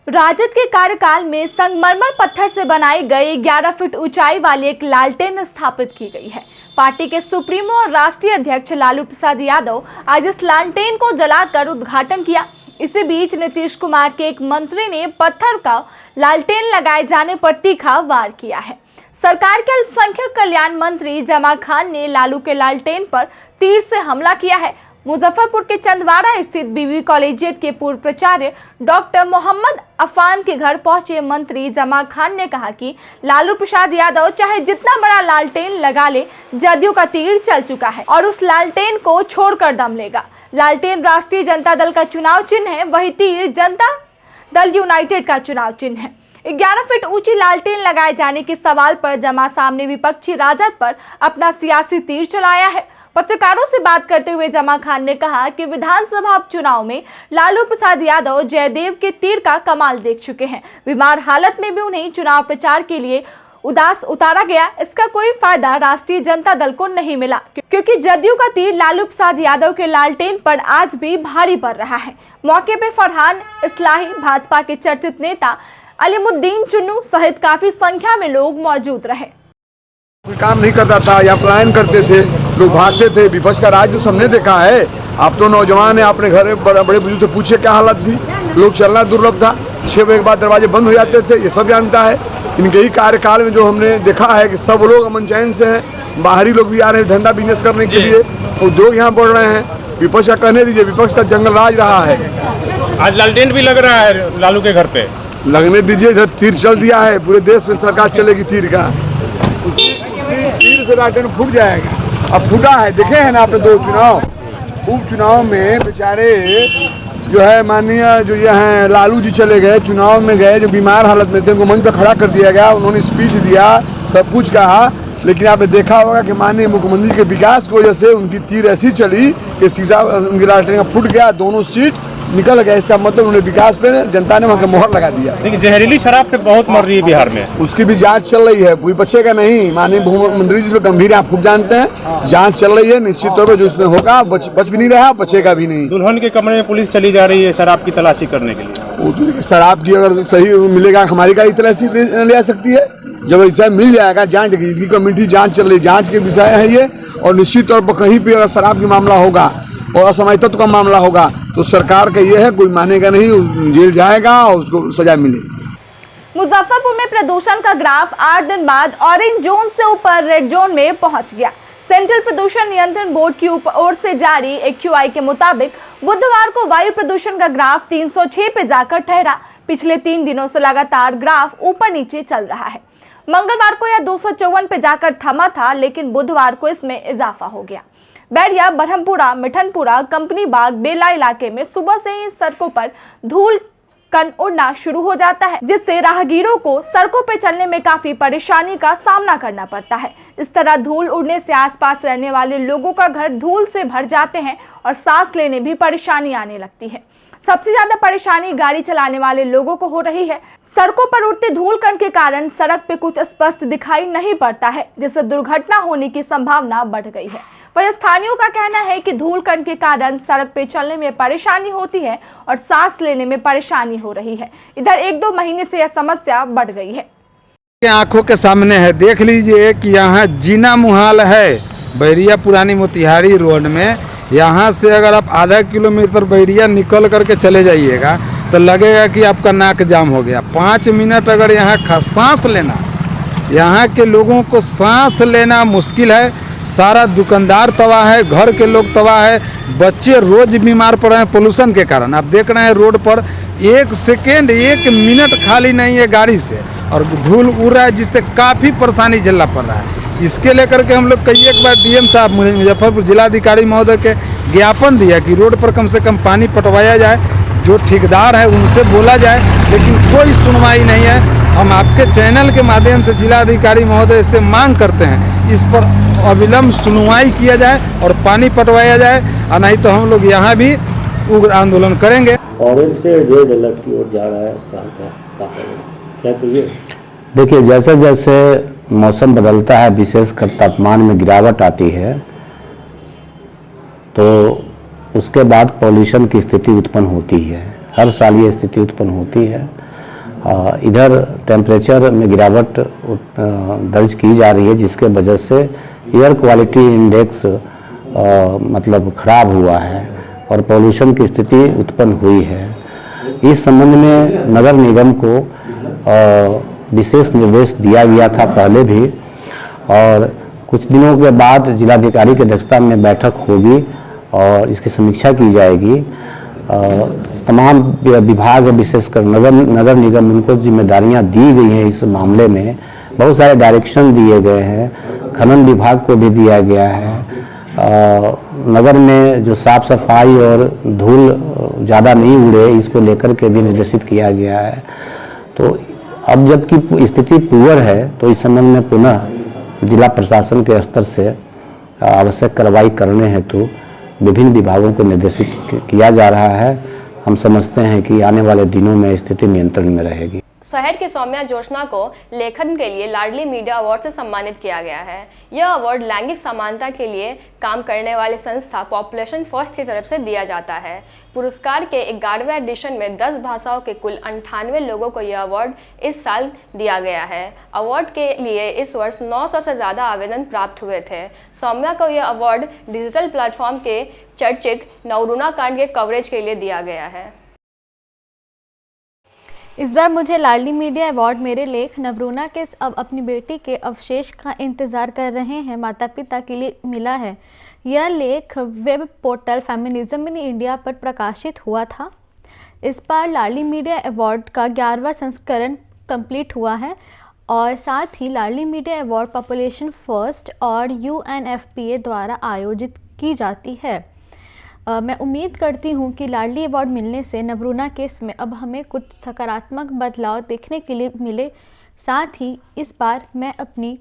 राजद के कार्यकाल में संगमरमर पत्थर से बनाई गई 11 फीट ऊंचाई वाली एक लालटेन स्थापित की गई है। पार्टी के सुप्रीमो और राष्ट्रीय अध्यक्ष लालू प्रसाद यादव आज इस लालटेन को जलाकर उद्घाटन किया। इसी बीच नीतीश कुमार के एक मंत्री ने पत्थर का लालटेन लगाए जाने पर तीखा वार किया है। सरकार के अल्पसंख्यक कल्याण मंत्री जमा खान ने लालू के लालटेन पर तीर से हमला किया है। मुजफ्फरपुर के चंदवाड़ा स्थित बीवी कॉलेजिएट के पूर्व प्राचार्य डॉक्टर मोहम्मद अफान के घर पहुंचे मंत्री जमा खान ने कहा कि लालू प्रसाद यादव चाहे जितना बड़ा लालटेन लगा ले, जदयू का तीर चल चुका है और उस लालटेन को छोड़कर दम लेगा। लालटेन राष्ट्रीय जनता दल का चुनाव चिन्ह है, वही तीर जनता दल यूनाइटेड का चुनाव चिन्ह है। 11 फीट ऊंची लालटेन लगाए जाने के सवाल पर जमा सामने विपक्षी राजद पर अपना सियासी तीर चलाया है। पत्रकारों से बात करते हुए जमा खान ने कहा कि विधानसभा उपचुनाव में लालू प्रसाद यादव जयदेव के तीर का कमाल देख चुके हैं। बीमार हालत में भी उन्हें चुनाव प्रचार के लिए उदास उतारा गया। इसका कोई फायदा राष्ट्रीय जनता दल को नहीं मिला, क्योंकि जदयू का तीर लालू प्रसाद यादव के लालटेन पर आज भी भारी पड़ रहा है। मौके पर फरहान इस्लाही, भाजपा के चर्चित नेता अलीमुद्दीन चुन्नू सहित काफी संख्या में लोग मौजूद रहे। कोई काम नहीं करता था या पलायन करते थे, लोग भागते थे। विपक्ष का राज जो हमने देखा है। आप तो नौजवान है, अपने घर बड़े बुजुर्ग से पूछे क्या हालत थी। लोग चलना दुर्लभ था, 6 बजे के बाद दरवाजे बंद हो जाते थे, ये सब जानता है। इनके ही कार्यकाल में जो हमने देखा है कि सब लोग अमन चैन से हैं। बाहरी लोग भी आ रहे हैं धंधा बिजनेस करने के लिए, उद्योग यहाँ बढ़ रहे हैं। विपक्ष का कहने दीजिए, विपक्ष का जंगल राज रहा है। आज लालटेन भी लग रहा है लालू के घर पे, लगने दीजिए। इधर तीर चल दिया है, पूरे देश में सरकार चलेगी तीर का। उसी तीर से लालटेन फूट जाएगा। अब फूटा है, देखे हैं ना आपने 2 चुनाव। उपचुनाव में बेचारे जो है माननीय जो ये हैं लालू जी चले गए, चुनाव में गए, जो बीमार हालत में थे उनको मंच पर खड़ा कर दिया गया। उन्होंने स्पीच दिया, सब कुछ कहा, लेकिन आपने देखा होगा कि माननीय मुख्यमंत्री के विकास की वजह से उनकी तीर ऐसी चली कि शीशा उनकी लालटेन का फूट गया। दोनों सीट निकल गए, इसका मतलब उन्हें विकास पे जनता ने वहाँ का मोहर लगा दिया। देखिए जहरीली शराब से बहुत मर रही है बिहार में, उसकी भी जांच चल रही है, कोई बचेगा नहीं। माननीय मुख्यमंत्री जी गंभीर आप खूब जानते हैं, जांच चल रही है, निश्चित तौर पर जो इसमें होगा बच भी नहीं रहा, बचेगा भी नहीं। दुल्हन के कमरे में पुलिस चली जा रही है शराब की तलाशी करने के लिए। शराब की अगर सही मिलेगा हमारी गाड़ी तलाशी ले आ सकती है, जब ऐसा मिल जाएगा। जांच की कमेटी जांच चल रही, जांच के विषय है ये। और निश्चित तौर पर कहीं भी अगर शराब की मामला होगा और असमय तत्व का मामला होगा तो सरकार का ये है, कोई मानेगा नहीं, जेल जाएगा और उसको सजा मिलेगी। मुजफ्फरपुर में प्रदूषण का ग्राफ 8 दिन बाद ऑरेंज जोन से ऊपर रेड जोन में पहुंच गया। सेंट्रल प्रदूषण नियंत्रण बोर्ड की ओर से जारी AQI के मुताबिक बुधवार को वायु प्रदूषण का ग्राफ 306 पे जाकर ठहरा। पिछले 3 दिनों से लगातार ग्राफ ऊपर नीचे चल रहा है। मंगलवार को यह 254 पे जाकर थमा था, लेकिन बुधवार को इसमें इजाफा हो गया। बैरिया, ब्रह्मपुरा, मिठनपुरा, कंपनी बाग, बेला इलाके में सुबह से ही सड़कों पर धूल कण उड़ना शुरू हो जाता है, जिससे राहगीरों को सड़कों पर चलने में काफी परेशानी का सामना करना पड़ता है। इस तरह धूल उड़ने से आसपास रहने वाले लोगों का घर धूल से भर जाते हैं और सांस लेने भी परेशानी आने लगती है। सबसे ज्यादा परेशानी गाड़ी चलाने वाले लोगों को हो रही है। सड़कों पर उड़ते धूल कण के कारण सड़क पे कुछ स्पष्ट दिखाई नहीं पड़ता है, जिससे दुर्घटना होने की संभावना बढ़ गई है। वहीं स्थानीयों का कहना है कि धूल कण के कारण सड़क पे चलने में परेशानी होती है और सांस लेने में परेशानी हो रही है। इधर 1-2 महीने से यह समस्या बढ़ गई है। आंखों के सामने है, देख लीजिए कि यहाँ जीना मुहाल है। बैरिया पुरानी मोतिहारी रोड में यहाँ से अगर आप आधा किलोमीटर बैरिया निकल करके चले जाइएगा तो लगेगा कि आपका नाक जाम हो गया। 5 मिनट अगर यहाँ सांस लेना, यहाँ के लोगों को सांस लेना मुश्किल है। सारा दुकानदार तबाह है, घर के लोग तबाह है, बच्चे रोज बीमार पड़ रहे हैं पोल्यूशन के कारण। आप देख रहे हैं रोड पर 1 सेकेंड 1 मिनट खाली नहीं है गाड़ी से, और धूल उड़ रहा है, जिससे काफ़ी परेशानी झेलना पड़ रहा है। इसके लेकर के हम लोग कई एक बार DM साहब मुजफ्फरपुर जिलाधिकारी महोदय के ज्ञापन दिया कि रोड पर कम से कम पानी पटवाया जाए, जो ठेकेदार है उनसे बोला जाए, लेकिन कोई सुनवाई नहीं है। हम आपके चैनल के माध्यम से जिलाधिकारी महोदय से मांग करते हैं इस पर अविलंब सुनवाई किया जाए और पानी पटवाया जाए, और नहीं तो हम लोग यहाँ भी उग्र आंदोलन करेंगे। ऑरेंज से रेड अलर्ट की ओर जा रहा है क्या कहिए? देखिए, जैसे जैसे मौसम बदलता है, विशेषकर तापमान में गिरावट आती है, तो उसके बाद पॉल्यूशन की स्थिति उत्पन्न होती है। हर साल ये स्थिति उत्पन्न होती है। इधर टेम्परेचर में गिरावट दर्ज की जा रही है, जिसके वजह से एयर क्वालिटी इंडेक्स मतलब खराब हुआ है और पॉल्यूशन की स्थिति उत्पन्न हुई है। इस संबंध में नगर निगम को विशेष निर्देश दिया गया था पहले भी, और कुछ दिनों के बाद जिलाधिकारी की अध्यक्षता में बैठक होगी और इसकी समीक्षा की जाएगी। तमाम विभाग, विशेषकर नगर निगम, उनको जिम्मेदारियां दी गई हैं इस मामले में। बहुत सारे डायरेक्शन दिए गए हैं, खनन विभाग को भी दिया गया है। नगर में जो साफ सफाई और धूल ज़्यादा नहीं उड़े, इसको लेकर के भी निर्देशित किया गया है। तो अब जबकि स्थिति पुअर है, तो इस संबंध में पुनः जिला प्रशासन के स्तर से आवश्यक कार्रवाई करने हेतु विभिन्न विभागों को निर्देशित किया जा रहा है। हम समझते हैं कि आने वाले दिनों में स्थिति नियंत्रण में रहेगी। शहर की सौम्या जोशना को लेखन के लिए लाडली मीडिया अवार्ड से सम्मानित किया गया है। यह अवार्ड लैंगिक समानता के लिए काम करने वाली संस्था पॉपुलेशन फर्स्ट की तरफ से दिया जाता है। पुरस्कार के 11वें एडिशन में 10 भाषाओं के कुल 98 लोगों को यह अवार्ड इस साल दिया गया है। अवार्ड के लिए इस वर्ष 900 से ज़्यादा आवेदन प्राप्त हुए थे। सौम्या को यह अवार्ड डिजिटल प्लेटफॉर्म के चर्चित नवरूणा कांड के कवरेज के लिए दिया गया है। इस बार मुझे लाडली मीडिया अवार्ड मेरे लेख नवरूणा के अब अपनी बेटी के अवशेष का इंतज़ार कर रहे हैं माता पिता के लिए मिला है। यह लेख web portal feminism in India पर प्रकाशित हुआ था। इस बार लाडली मीडिया अवार्ड का 11वां संस्करण कंप्लीट हुआ है और साथ ही लाडली मीडिया अवार्ड पॉपुलेशन फर्स्ट और UNFPA द्वारा आयोजित की जाती है। मैं उम्मीद करती हूँ कि लाडली अवार्ड मिलने से नवरूणा केस में अब हमें कुछ सकारात्मक बदलाव देखने के लिए मिले। साथ ही इस बार मैं अपनी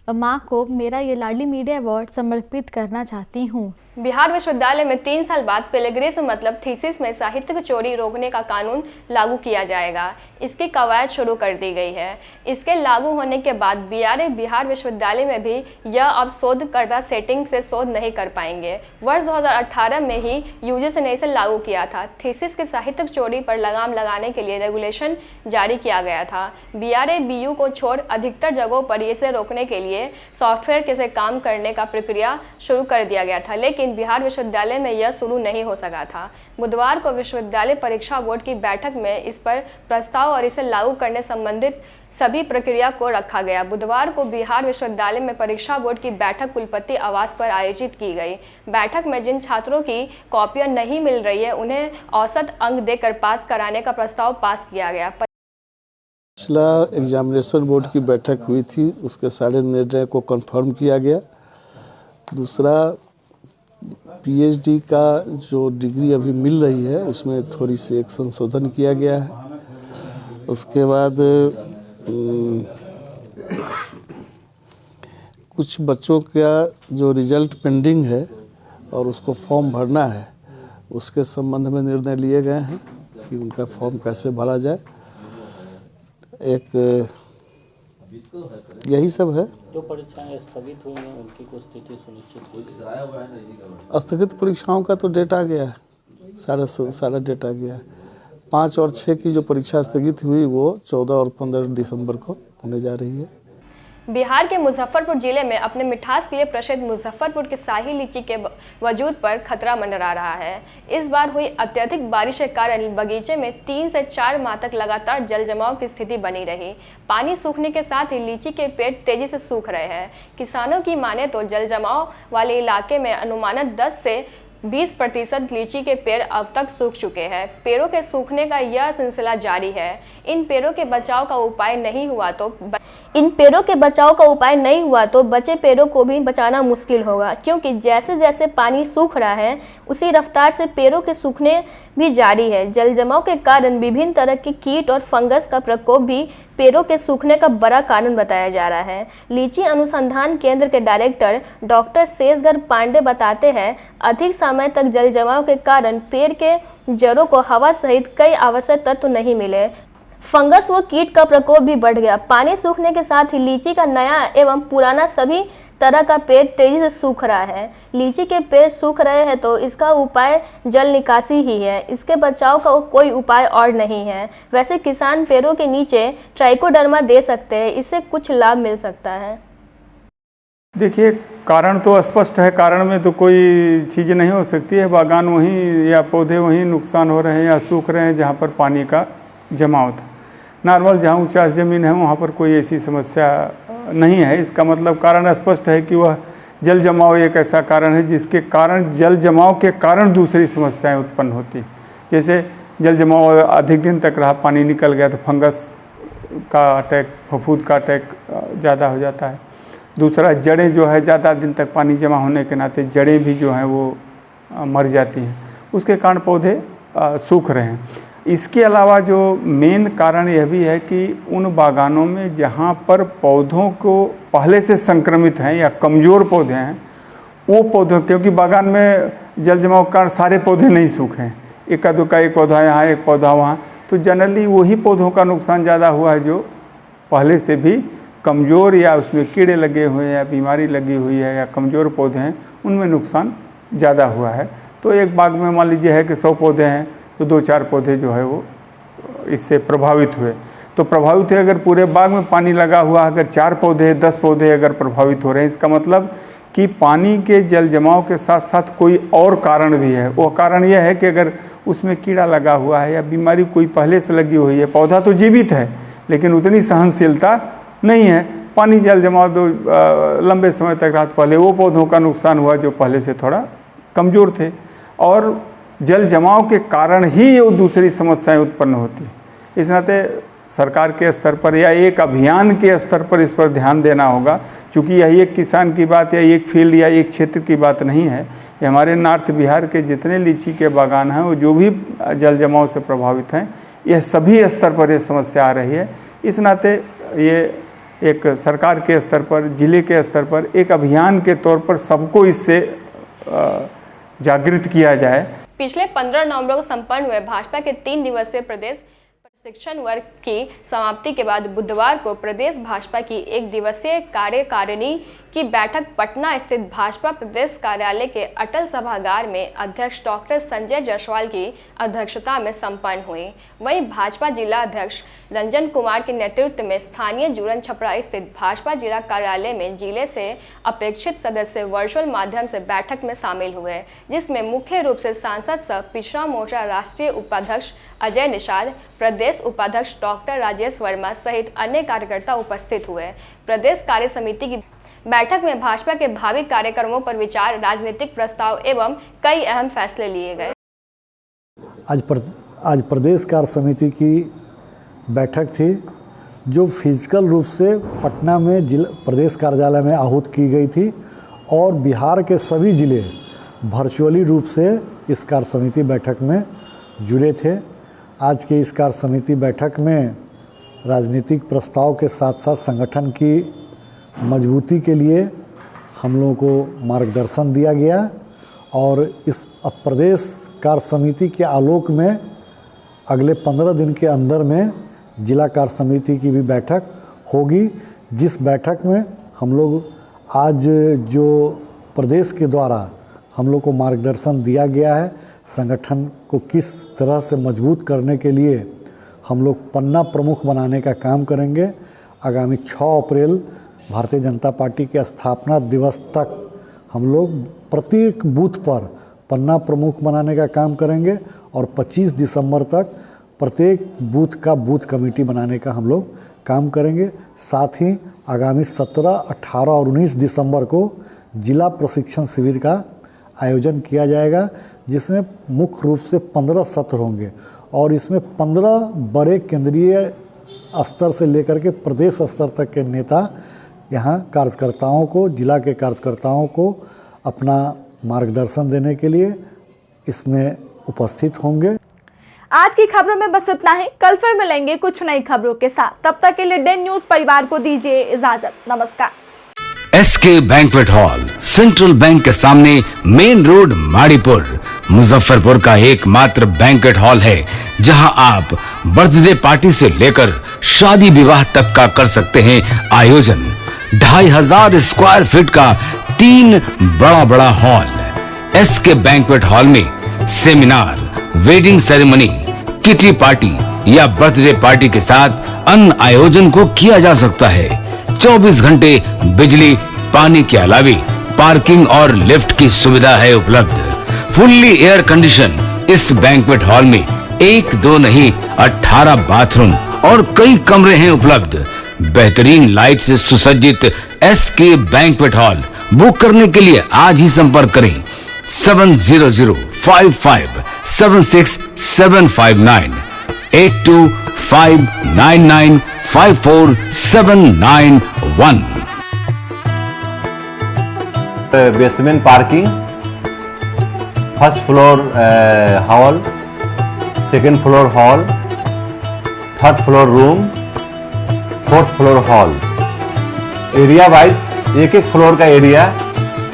माँ को मेरा ये लाडली मीडिया अवार्ड समर्पित करना चाहती हूँ। बिहार विश्वविद्यालय में 3 साल बाद प्लेगरिज्म मतलब थीसिस में साहित्यिक चोरी रोकने का कानून लागू किया जाएगा। इसकी कवायद शुरू कर दी गई है। इसके लागू होने के बाद बीआरए बिहार विश्वविद्यालय में भी यह अब शोधकर्ता सेटिंग से शोध नहीं कर पाएंगे। वर्ष 2018 में ही यूजीसी ने इसे लागू किया था। थीसिस की साहित्यिक चोरी पर लगाम लगाने के लिए रेगुलेशन जारी किया गया था। बीआरए बीयू को छोड़ अधिकतर जगहों पर इसे रोकने के लिए सॉफ्टवेयर के से काम करने का प्रक्रिया शुरू कर दिया गया था, लेकिन बिहार विश्वविद्यालय में यह शुरू नहीं हो सका था। बुधवार को विश्वविद्यालय परीक्षा बोर्ड की बैठक में इस पर प्रस्ताव और इसे लागू करने संबंधित सभी प्रक्रिया को रखा गया। बुधवार को बिहार विश्वविद्यालय में परीक्षा बोर्ड की बैठक कुलपति आवास पर आयोजित की गई। बैठक में जिन छात्रों की कॉपियां नहीं मिल रही है उन्हें औसत अंक देकर पास कराने का प्रस्ताव पास किया गया। पिछला एग्जामिनेशन बोर्ड की बैठक हुई थी, उसके सारे निर्णय को कंफर्म किया गया। दूसरा, पीएचडी का जो डिग्री अभी मिल रही है उसमें थोड़ी सी एक संशोधन किया गया है। उसके बाद कुछ बच्चों का जो रिजल्ट पेंडिंग है और उसको फॉर्म भरना है, उसके संबंध में निर्णय लिए गए हैं कि उनका फॉर्म कैसे भरा जाए। एक यही सब है। जो परीक्षाएं स्थगित हुई हैं उनकी कुछ तिथि सुनिश्चित की? स्थगित परीक्षाओं का तो डेट आ गया है, सारा डेट आ गया है। 5 और 6 की जो परीक्षा स्थगित हुई वो 14 और 15 दिसंबर को होने जा रही है। बिहार के मुजफ्फरपुर जिले में अपने मिठास के लिए प्रसिद्ध मुजफ्फरपुर के शाही लीची के वजूद पर खतरा मंडरा रहा है। इस बार हुई अत्यधिक बारिश के कारण बगीचे में 3 से 4 माह तक लगातार जल जमाव की स्थिति बनी रही। पानी सूखने के साथ ही लीची के पेड़ तेजी से सूख रहे हैं। किसानों की माने तो जल जमाव वाले इलाके में अनुमानित 10 से 20% लीची के पेड़ अब तक सूख चुके हैं। पेड़ों के सूखने का यह सिलसिला जारी है। इन पेड़ों के बचाव का उपाय नहीं हुआ तो बचे पेड़ों को भी बचाना मुश्किल होगा, क्योंकि जैसे जैसे पानी सूख रहा है उसी रफ्तार से पेड़ों के सूखने भी जारी है। जल जमाव के कारण विभिन्न तरह के कीट और फंगस का प्रकोप भी पेड़ों के सूखने का बड़ा कारण बताया जा रहा है। लीची अनुसंधान केंद्र के डायरेक्टर डॉक्टर शेषगर पांडे बताते हैं, अधिक समय तक जल जमाव के कारण पेड़ के जड़ों को हवा सहित कई आवश्यक तत्व नहीं मिले। फंगस व कीट का प्रकोप भी बढ़ गया। पानी सूखने के साथ ही लीची का नया एवं पुराना सभी तरह का पेड़ तेजी से सूख रहा है। लीची के पेड़ सूख रहे हैं तो इसका उपाय जल निकासी ही है। इसके बचाव का कोई उपाय और नहीं है। वैसे किसान पेड़ों के नीचे ट्राइकोडर्मा दे सकते हैं, इससे कुछ लाभ मिल सकता है। देखिए, कारण तो स्पष्ट है, कारण में तो कोई चीज़ नहीं हो सकती है। बागान वहीं या पौधे वहीं नुकसान हो रहे हैं या सूख रहे हैं जहाँ पर पानी का जमाव था। नॉर्मल जहाँ ऊंचा ज़मीन है वहाँ पर कोई ऐसी समस्या नहीं है। इसका मतलब कारण स्पष्ट है कि वह जल जमाव एक ऐसा कारण है जिसके कारण जल जमाव के कारण दूसरी समस्याएं उत्पन्न होती। जैसे जल जमाव अधिक दिन तक रहा, पानी निकल गया तो फंगस का अटैक, फफूंद का अटैक ज़्यादा हो जाता है। दूसरा, जड़ें जो है ज़्यादा दिन तक पानी जमा होने के नाते जड़ें भी जो हैं वो मर जाती हैं, उसके कारण पौधे सूख रहे हैं। इसके अलावा जो मेन कारण यह भी है कि उन बागानों में जहाँ पर पौधों को पहले से संक्रमित हैं या कमज़ोर पौधे हैं, वो पौधों, क्योंकि बागान में जल जमाव के कारण सारे पौधे नहीं सूखे हैं, एका दुक्का एक पौधा यहाँ एक पौधा वहाँ, तो जनरली वही पौधों का नुकसान ज़्यादा हुआ है जो पहले से भी कमज़ोर या उसमें कीड़े लगे हुए हैं या बीमारी लगी हुई है या कमज़ोर पौधे हैं, उनमें नुकसान ज़्यादा हुआ है। तो एक बाग में मान लीजिए है कि 100 पौधे हैं तो 2-4 पौधे जो है वो इससे प्रभावित हुए। तो प्रभावित हुए, अगर पूरे बाग में पानी लगा हुआ, अगर 4 पौधे 10 पौधे अगर प्रभावित हो रहे हैं, इसका मतलब कि पानी के जल जमाव के साथ साथ कोई और कारण भी है। वो कारण यह है कि अगर उसमें कीड़ा लगा हुआ है या बीमारी कोई पहले से लगी हुई है, पौधा तो जीवित है लेकिन उतनी सहनशीलता नहीं है, पानी जल जमाव तो लंबे समय तक रहा, पहले वो पौधों का नुकसान हुआ जो पहले से थोड़ा कमज़ोर थे। और जल जमाव के कारण ही ये दूसरी समस्याएं उत्पन्न होती है। इस नाते सरकार के स्तर पर या एक अभियान के स्तर पर इस पर ध्यान देना होगा, क्योंकि यही एक किसान की बात या एक फील्ड या एक क्षेत्र की बात नहीं है। ये हमारे नॉर्थ बिहार के जितने लीची के बागान हैं वो जो भी जल जमाव से प्रभावित हैं, यह सभी स्तर पर ये समस्या आ रही है। इस नाते ये एक सरकार के स्तर पर, जिले के स्तर पर एक अभियान के तौर पर सबको इससे जागृत किया जाए। पिछले 15 नवंबर को संपन्न हुए भाजपा के 3 दिवसीय प्रदेश प्रशिक्षण वर्ग की समाप्ति के बाद बुधवार को प्रदेश भाजपा की 1 दिवसीय कार्यकारिणी की बैठक पटना स्थित भाजपा प्रदेश कार्यालय के अटल सभागार में अध्यक्ष डॉक्टर संजय जायसवाल की अध्यक्षता में संपन्न हुई। वहीं भाजपा जिला अध्यक्ष रंजन कुमार के नेतृत्व में स्थानीय जूरन छपरा स्थित भाजपा जिला कार्यालय में जिले से अपेक्षित सदस्य वर्चुअल माध्यम से बैठक में शामिल हुए, जिसमें मुख्य रूप से सांसद सह पिछड़ा मोर्चा राष्ट्रीय उपाध्यक्ष अजय निषाद, प्रदेश उपाध्यक्ष डॉक्टर राजेश वर्मा सहित अन्य कार्यकर्ता उपस्थित हुए। प्रदेश कार्य समिति की बैठक में भाजपा के भावी कार्यक्रमों पर विचार, राजनीतिक प्रस्ताव एवं कई अहम फैसले लिए गए। आज प्रदेश कार्य समिति की बैठक थी, जो फिजिकल रूप से पटना में प्रदेश कार्यालय में आहूत की गई थी और बिहार के सभी जिले वर्चुअली रूप से इस कार्य समिति बैठक में जुड़े थे। आज के इस कार्य समिति बैठक में राजनीतिक प्रस्ताव के साथ साथ संगठन की मजबूती के लिए हम लोगों को मार्गदर्शन दिया गया और इस प्रदेश कार्य समिति के आलोक में अगले 15 दिन के अंदर में जिला कार्य समिति की भी बैठक होगी, जिस बैठक में हम लोग आज जो प्रदेश के द्वारा हम लोग को मार्गदर्शन दिया गया है, संगठन को किस तरह से मजबूत करने के लिए हम लोग पन्ना प्रमुख बनाने का काम करेंगे। आगामी 6 अप्रैल भारतीय जनता पार्टी के स्थापना दिवस तक हम लोग प्रत्येक बूथ पर पन्ना प्रमुख बनाने का काम करेंगे और 25 दिसंबर तक प्रत्येक बूथ का बूथ कमेटी बनाने का हम लोग काम करेंगे। साथ ही आगामी 17, 18 और 19 दिसंबर को जिला प्रशिक्षण शिविर का आयोजन किया जाएगा, जिसमें मुख्य रूप से 15 सत्र होंगे और इसमें 15 बड़े केंद्रीय स्तर से लेकर के प्रदेश स्तर तक के नेता यहाँ कार्यकर्ताओं को, जिला के कार्यकर्ताओं को अपना मार्गदर्शन देने के लिए इसमें उपस्थित होंगे। आज की खबरों में बस इतना ही। कल फिर मिलेंगे कुछ नई खबरों के साथ। तब तक के लिए डेन न्यूज परिवार को दीजिए इजाजत। नमस्कार। SK banquet hall central bank के सामने मेन रोड माड़ीपुर मुजफ्फरपुर का एकमात्र बैंक्वेट हॉल है, जहां आप बर्थडे पार्टी से लेकर शादी विवाह तक का कर सकते हैं आयोजन। 2500 स्क्वायर फीट का 3 बड़ा हॉल। SK बैंक्वेट हॉल में seminar, wedding ceremony, kitty party या बर्थडे पार्टी के साथ अन्य आयोजन को किया जा सकता है। 24 घंटे बिजली पानी के अलावे पार्किंग और लिफ्ट की सुविधा है उपलब्ध। फुल्ली एयर कंडीशन इस बैंक्वेट हॉल में 1, 2 नहीं 18 बाथरूम और कई कमरे हैं उपलब्ध। बेहतरीन लाइट से सुसज्जित SK बैंक्वेट हॉल बुक करने के लिए आज ही संपर्क करें 7005576759 8259954791। Basement parking, first floor hall, second floor hall, third floor room, fourth floor hall. Area wise एक फ्लोर का एरिया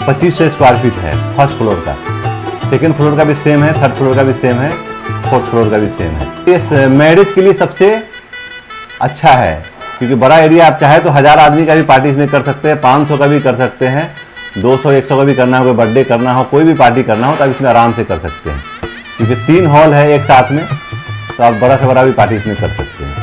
2500 स्क्वायर फीट है फर्स्ट फ्लोर का, सेकेंड फ्लोर का भी सेम है, थर्ड फ्लोर का भी सेम है, फोर्थ फ्लोर का भी सेम है। इस मैरिज के लिए सबसे अच्छा है, क्योंकि बड़ा एरिया आप चाहे तो 1000 आदमी का भी पार्टी इसमें कर सकते हैं, 500 का भी कर सकते हैं, 200-100 का भी करना हो, कोई बर्थडे करना हो, कोई भी पार्टी करना हो तो आप इसमें आराम से कर सकते हैं। क्योंकि 3 हॉल है एक साथ में, तो आप बड़ा से बड़ा भी पार्टी इसमें कर सकते हैं।